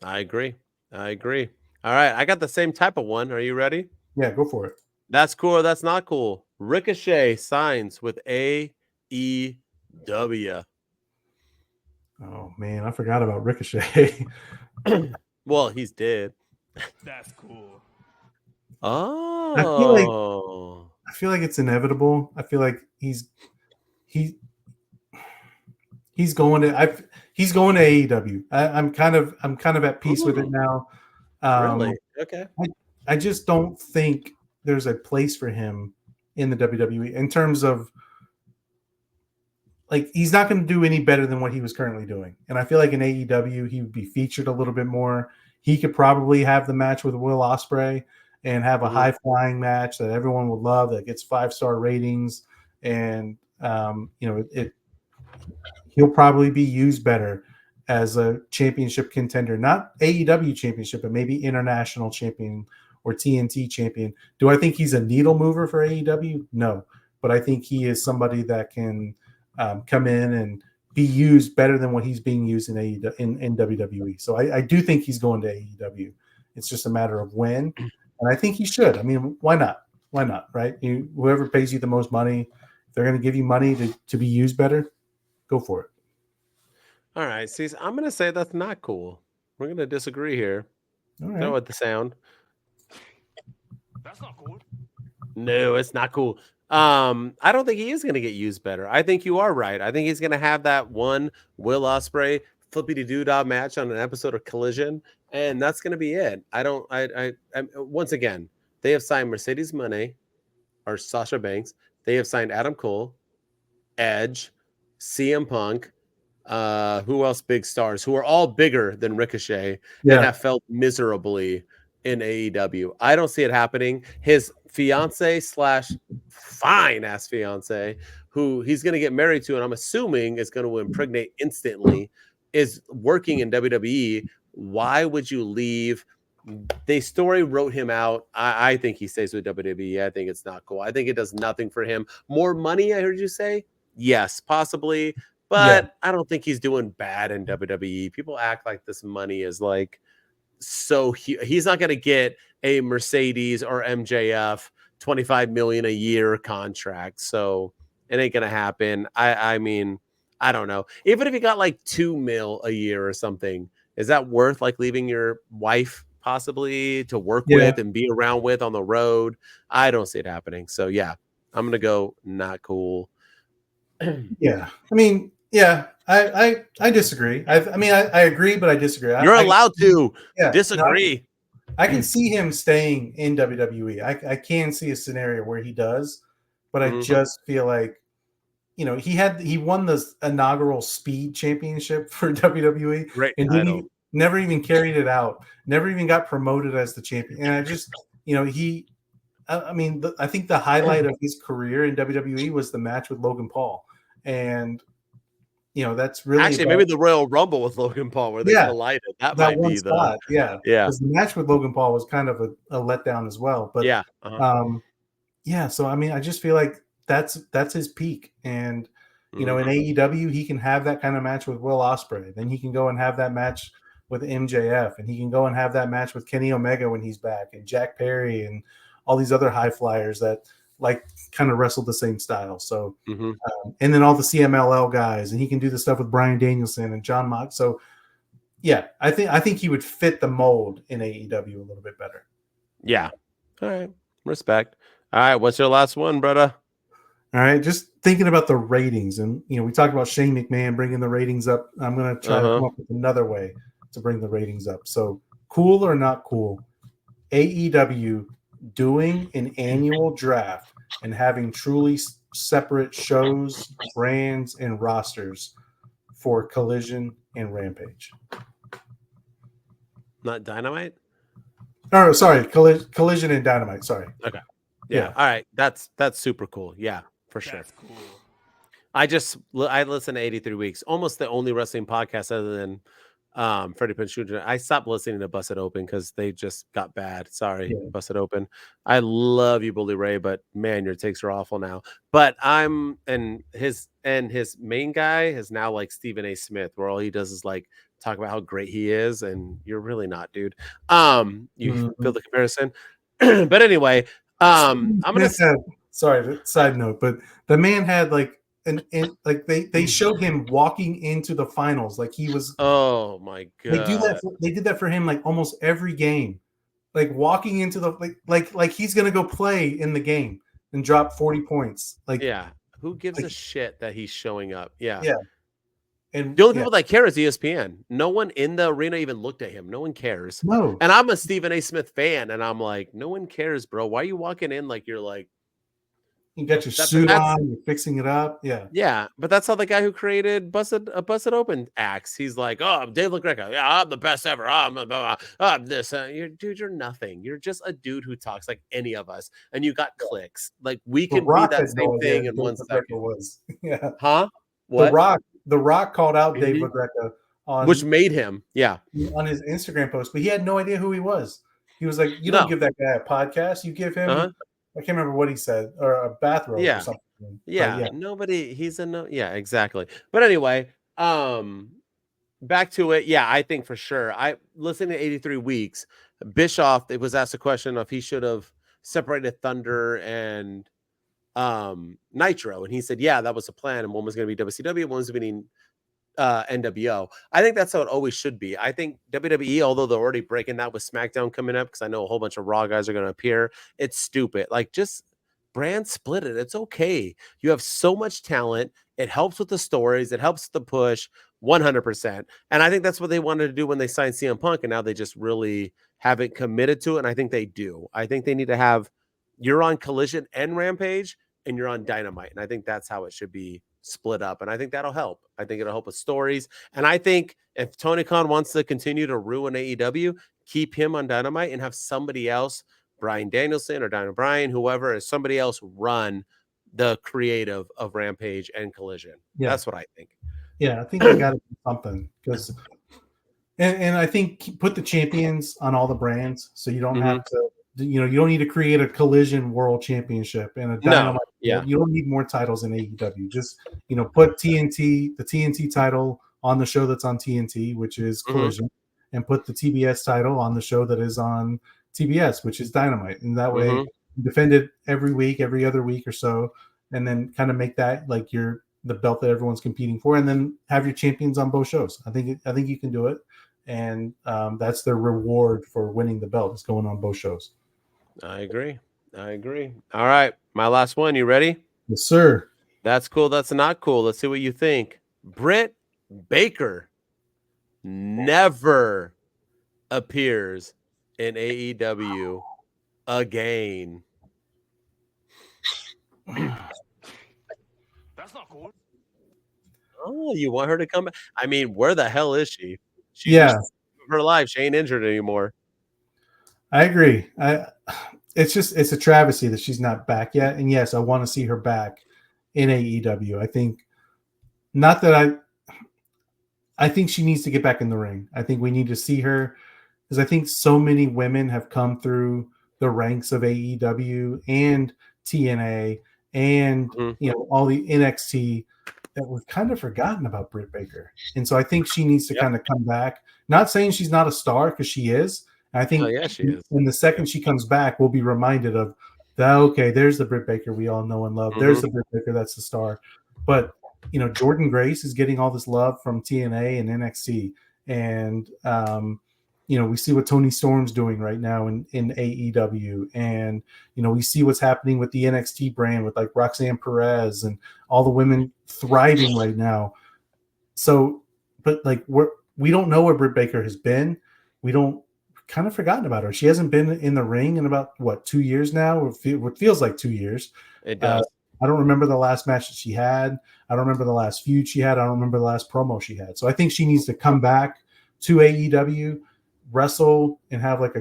I agree. All right, I got the same type of one. Are you ready? Yeah, go for it. That's cool or that's not cool. Ricochet signs with AEW. Oh man, I forgot about Ricochet. Well, he's dead. That's cool. Oh. I feel like it's inevitable. I feel like he's going to AEW. I'm kind of at peace with it now. Really? Okay. I just don't think there's a place for him in the WWE in terms of like he's not going to do any better than what he was currently doing. And I feel like in AEW he would be featured a little bit more. He could probably have the match with Will Ospreay and have a high flying match that everyone would love that gets 5-star ratings. And he'll probably be used better as a championship contender, not AEW championship, but maybe international champion or TNT champion. Do I think he's a needle mover for AEW? No, but I think he is somebody that can come in and be used better than what he's being used in AEW, in WWE. So I do think he's going to AEW. It's just a matter of when, and I think he should. I mean, why not? Why not? Right? Whoever pays you the most money, if they're going to give you money to be used better, go for it. All right. See, I'm going to say that's not cool. We're going to disagree here. All right. Go with the sound. That's not cool. No, it's not cool. I don't think he is going to get used better. I think you are right. I think he's going to have that one Will Ospreay flippity-doo-dah match on an episode of Collision, and that's going to be it. Once again, they have signed Mercedes Moné or Sasha Banks. They have signed Adam Cole, Edge, CM Punk, who else big stars who are all bigger than Ricochet and have felt miserably in AEW. I don't see it happening. His fiance / fine ass fiance, who he's going to get married to, and I'm assuming is going to impregnate instantly, is working in WWE. Why would you leave? They story wrote him out. I think he stays with WWE. I think it's not cool. I think it does nothing for him. More money, I heard you say? Yes, possibly. But I don't think he's doing bad in WWE. People act like this money is like so he's not going to get a Mercedes or MJF $25 million a year contract. So it ain't going to happen. I mean, I don't know. Even if he got like $2 million a year or something, is that worth like leaving your wife possibly to work with and be around with on the road? I don't see it happening. So yeah, I'm going to go not cool. Yeah. I mean, yeah, I disagree. I agree, but I disagree. You're allowed to disagree. No, I can see him staying in WWE. I can see a scenario where he does, but I just feel like, he won the inaugural Speed Championship for WWE, and he never even carried it out. Never even got promoted as the champion. And I just, I think the highlight of his career in WWE was the match with Logan Paul. And, that's really actually maybe the Royal Rumble with Logan Paul where they collided. That might be spot. Because the match with Logan Paul was kind of a letdown as well. But so I mean, I just feel like that's his peak. And in AEW, he can have that kind of match with Will Ospreay. Then he can go and have that match with MJF, and he can go and have that match with Kenny Omega when he's back, and Jack Perry, and all these other high flyers that like kind of wrestled the same style. So, and then all the CMLL guys, and he can do the stuff with Bryan Danielson and John Mox. So yeah, I think he would fit the mold in AEW a little bit better. Yeah. All right. Respect. All right. What's your last one, brother? All right. Just thinking about the ratings, and we talked about Shane McMahon bringing the ratings up. I'm going to try to come up with another way to bring the ratings up. So cool or not cool, AEW doing an annual draft and having truly separate shows, brands, and rosters for Collision and Rampage. Not Dynamite? Oh, sorry, Collision and Dynamite. Sorry. Okay. Yeah. All right. That's super cool. Yeah, for sure. That's cool. I listened to 83 Weeks, almost the only wrestling podcast other than Freddie Prinze Jr. I stopped listening to Busted Open because they just got bad. Sorry, Busted Open. I love you, Bully Ray, but man, your takes are awful now. But his main guy is now like Stephen A. Smith, where all he does is like talk about how great he is, and you're really not, dude. You feel the comparison, but anyway, I'm gonna. Sorry, side note, but the man had like they showed him walking into the finals, like he was. Oh my god! They did that for him like almost every game, like walking into the like he's gonna go play in the game and drop 40 points. Like, yeah, who gives a shit that he's showing up? Yeah. And the only people that care is ESPN. No one in the arena even looked at him. No one cares. No. And I'm a Stephen A. Smith fan, and I'm like, no one cares, bro. Why are you walking in like you're like you got your suit on, you're fixing it up? Yeah, but that's how the guy who created Busted Open acts. He's like, oh, I'm Dave LaGreca. Yeah, I'm the best ever. I'm this. You're nothing. You're just a dude who talks like any of us, and you got clicks. Like we can be that same thing in 1 second. Yeah. Huh? What? The Rock called out Dave LaGreca which made him, on his Instagram post, but he had no idea who he was. He was like, "You don't give that guy a podcast. You give him." I can't remember what he said, or a bathrobe or something. Yeah, nobody. He's a no. Yeah, exactly. But anyway, back to it. Yeah, I think for sure. I listened to 83 Weeks. Bischoff, it was asked a question if he should have separated Thunder and Nitro, and he said, yeah, that was the plan, and one was going to be WCW, one was going to be NWO. I think that's how it always should be. I think WWE, although they're already breaking that with SmackDown coming up, because I know a whole bunch of Raw guys are going to appear, it's stupid. Like, just brand split it. It's okay. You have so much talent. It helps with the stories. It helps the push 100%. And I think that's what they wanted to do when they signed CM Punk, and now they just really haven't committed to it, and I think they do. I think they need to have, you're on Collision and Rampage, and you're on Dynamite, and I think that's how it should be split up, and I think that'll help. I think it'll help with stories, and I think if Tony Khan wants to continue to ruin AEW, keep him on Dynamite and have somebody else, Bryan Danielson or Dino Bryan, whoever, is somebody else run the creative of Rampage and Collision. Yeah. That's what I think. Yeah, I think they got to do something, because, and I think put the champions on all the brands, so you don't have to. You don't need to create a Collision World Championship and a Dynamite. Yeah. You don't need more titles in AEW. Just, put the TNT title on the show that's on TNT, which is Collision, and put the TBS title on the show that is on TBS, which is Dynamite. And that way you defend it every week, every other week or so, and then kind of make that like the belt that everyone's competing for, and then have your champions on both shows. I think you can do it. And that's their reward for winning the belt, is going on both shows. I agree. All right. My last one. You ready? Yes, sir. That's cool. That's not cool. Let's see what you think. Britt Baker never appears in AEW again. That's not cool. Oh, you want her to come back? I mean, where the hell is she? She's her life. She ain't injured anymore. I agree. It's a travesty that she's not back yet. And yes, I want to see her back in AEW. I think I think she needs to get back in the ring. I think we need to see her, because I think so many women have come through the ranks of AEW and TNA and all the NXT that we've kind of forgotten about Britt Baker. And so I think she needs to kind of come back. Not saying she's not a star, because she is. I think she is. In the second she comes back, we'll be reminded of that. Okay, there's the Britt Baker we all know and love. There's the Britt Baker that's the star. But Jordan Grace is getting all this love from TNA and NXT, and we see what Toni Storm's doing right now in AEW, and we see what's happening with the NXT brand with like Roxanne Perez and all the women thriving right now. So, but like we don't know where Britt Baker has been. We don't. Kind of forgotten about her. She hasn't been in the ring in about 2 years now. It feels like 2 years. It does. I don't remember the last match that she had. I don't remember the last feud she had. I don't remember the last promo she had. So I think she needs to come back to AEW, wrestle, and have like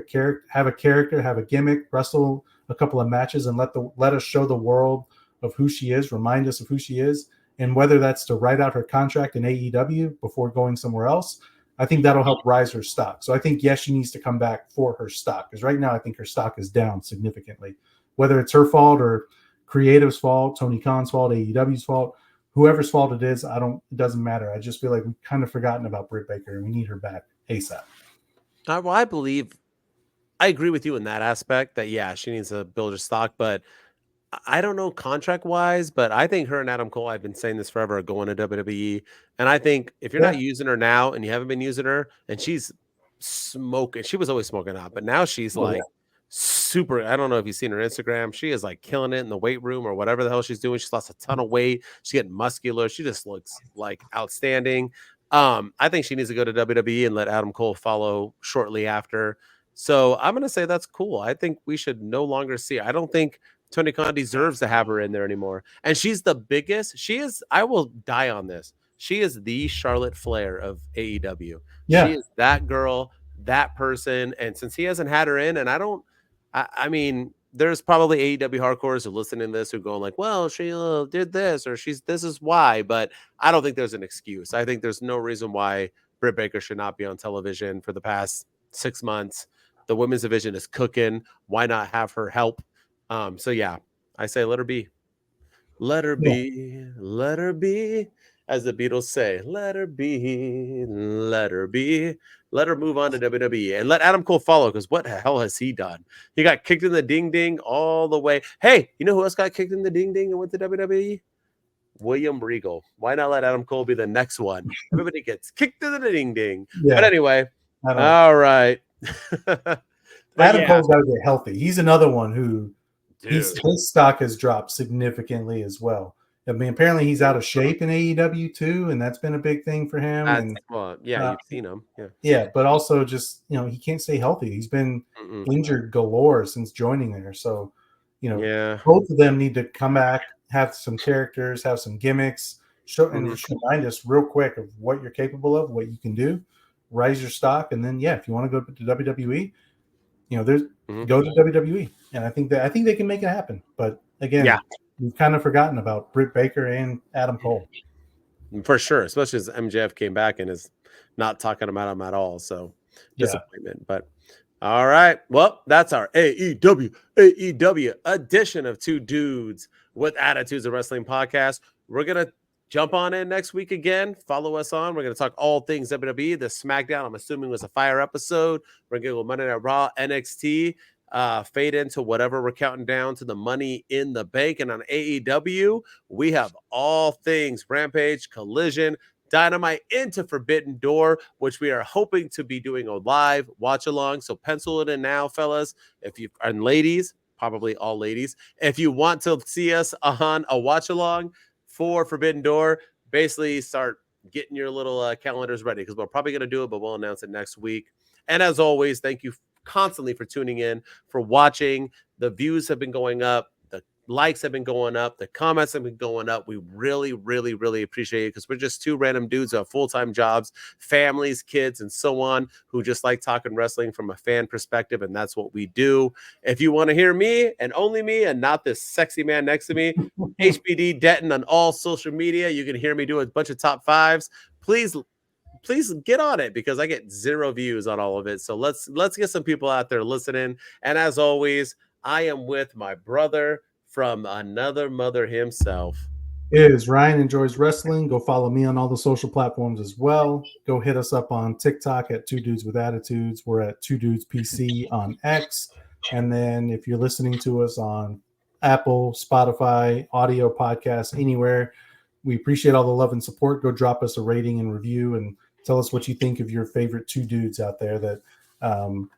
have a gimmick, wrestle a couple of matches, and let us show the world of who she is, remind us of who she is, and whether that's to write out her contract in AEW before going somewhere else. I think that'll help rise her stock. So I think, yes, she needs to come back for her stock, because right now I think her stock is down significantly. Whether it's her fault or creative's fault, Tony Khan's fault, AEW's fault, whoever's fault it is, it doesn't matter. I just feel like we've kind of forgotten about Britt Baker and we need her back ASAP. Well, I agree with you in that aspect that, yeah, she needs to build her stock, but I don't know contract wise, but I think her and Adam Cole, I've been saying this forever, are going to WWE. And I think if you're not using her now and you haven't been using her, and she's smoking, she was always smoking hot, but now she's super. I don't know if you've seen her Instagram. She is like killing it in the weight room or whatever the hell she's doing. She's lost a ton of weight. She's getting muscular. She just looks like outstanding. I think she needs to go to WWE and let Adam Cole follow shortly after. So I'm going to say that's cool. I think we should no longer see her. I don't think Tony Khan deserves to have her in there anymore. And she's the biggest. She is, I will die on this. She is the Charlotte Flair of AEW. Yeah. She is that girl, that person. And since he hasn't had her in, and I mean, there's probably AEW hardcores who listening to this who going like, well, she did this, or this is why. But I don't think there's an excuse. I think there's no reason why Britt Baker should not be on television for the past 6 months. The women's division is cooking. Why not have her help? So yeah, I say let her be. Let her be. Let her be. As the Beatles say, let her be. Let her be. Let her move on to WWE and let Adam Cole follow, because what the hell has he done? He got kicked in the ding ding all the way. Hey, you know who else got kicked in the ding ding and went to WWE? William Regal. Why not let Adam Cole be the next one? Everybody gets kicked in the ding ding. Yeah. But anyway, all right. Adam Cole's got to get healthy. He's another one who his stock has dropped significantly as well. I mean, apparently he's out of shape in AEW too, and that's been a big thing for him. You've seen him. Yeah, but also just, he can't stay healthy. He's been injured galore since joining there. So, both of them need to come back, have some characters, have some gimmicks, and just remind us real quick of what you're capable of, what you can do, rise your stock, and then if you want to go to WWE, go to WWE, and I think they can make it happen. But again, we've kind of forgotten about Britt Baker and Adam Cole. For sure, especially as MJF came back and is not talking about him at all. So disappointment. But all right, well, that's our AEW edition of Two Dudes with Attitudes of Wrestling podcast. We're gonna jump on in next week again. Follow us on. We're going to talk all things WWE. The SmackDown, I'm assuming, was a fire episode. We're going to go Monday Night Raw, NXT, fade into whatever we're counting down to the Money in the Bank. And on AEW, we have all things Rampage, Collision, Dynamite into Forbidden Door, which we are hoping to be doing a live watch along. So pencil it in now, fellas. And ladies, probably all ladies, if you want to see us on a watch along for Forbidden Door, basically start getting your little calendars ready, because we're probably going to do it, but we'll announce it next week. And as always, thank you constantly for tuning in, for watching. The views have been going up. The likes have been going up. The comments have been going up. We really, really, really appreciate it, because we're just two random dudes who have full-time jobs, families, kids, and so on, who just like talking wrestling from a fan perspective, and that's what we do. If you want to hear me and only me and not this sexy man next to me, HBD Denton on all social media. You can hear me do a bunch of top fives. Please get on it, because I get 0 views on all of it. So let's get some people out there listening. And as always, I am with my brother from another mother himself. Is Ryan Enjoys Wrestling. Go follow me on all the social platforms as well. Go hit us up on TikTok at Two Dudes with Attitudes. We're at Two Dudes PC on X. And then if you're listening to us on Apple, Spotify, audio podcasts, anywhere, we appreciate all the love and support. Go drop us a rating and review and tell us what you think of your favorite two dudes out there, that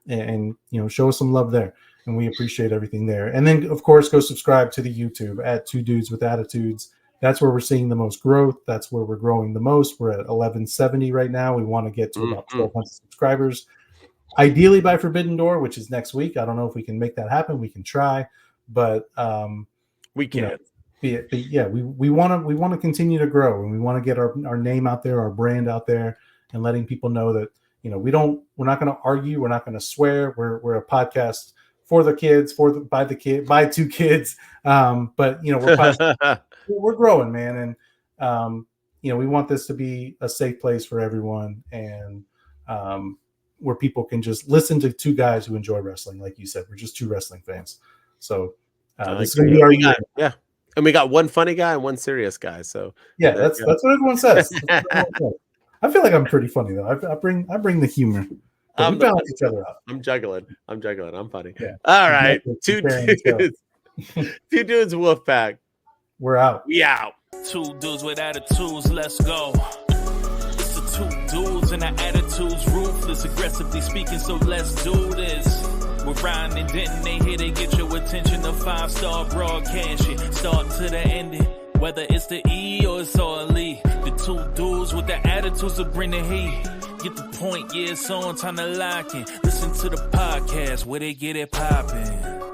and show us some love there. And we appreciate everything there. And then, of course, go subscribe to the YouTube at Two Dudes with Attitudes. That's where we're seeing the most growth. That's where we're growing the most. We're at 1170 right now. We want to get to about 1,200 subscribers. Ideally by Forbidden Door, which is next week. I don't know if we can make that happen. We can try, but we can. We want to continue to grow, and we want to get our name out there, our brand out there, and letting people know that we're not going to argue, we're not going to swear. We're a podcast for the kids, by two kids. But we're growing, man, and we want this to be a safe place for everyone, and where people can just listen to two guys who enjoy wrestling. Like you said, we're just two wrestling fans. So this is going to be our year. Yeah. And we got one funny guy and one serious guy. So yeah, that's what everyone says. I feel like I'm pretty funny though. I bring the humor. We balance each other out. I'm juggling. I'm funny. Yeah. All right. Two dudes. Two dudes Wolfpack. We're out. We out. Two dudes with attitudes. Let's go. It's the two dudes and the attitudes. Ruthless, aggressively speaking. So let's do this. We're Ryan and Denton. They here to get your attention. The 5-star broadcast shit. Start to the ending. Whether it's the E or it's all E. The two dudes with the attitudes that bring the heat. Get the point, yeah, it's on, time to lock in. Listen to the podcast where they get it poppin'.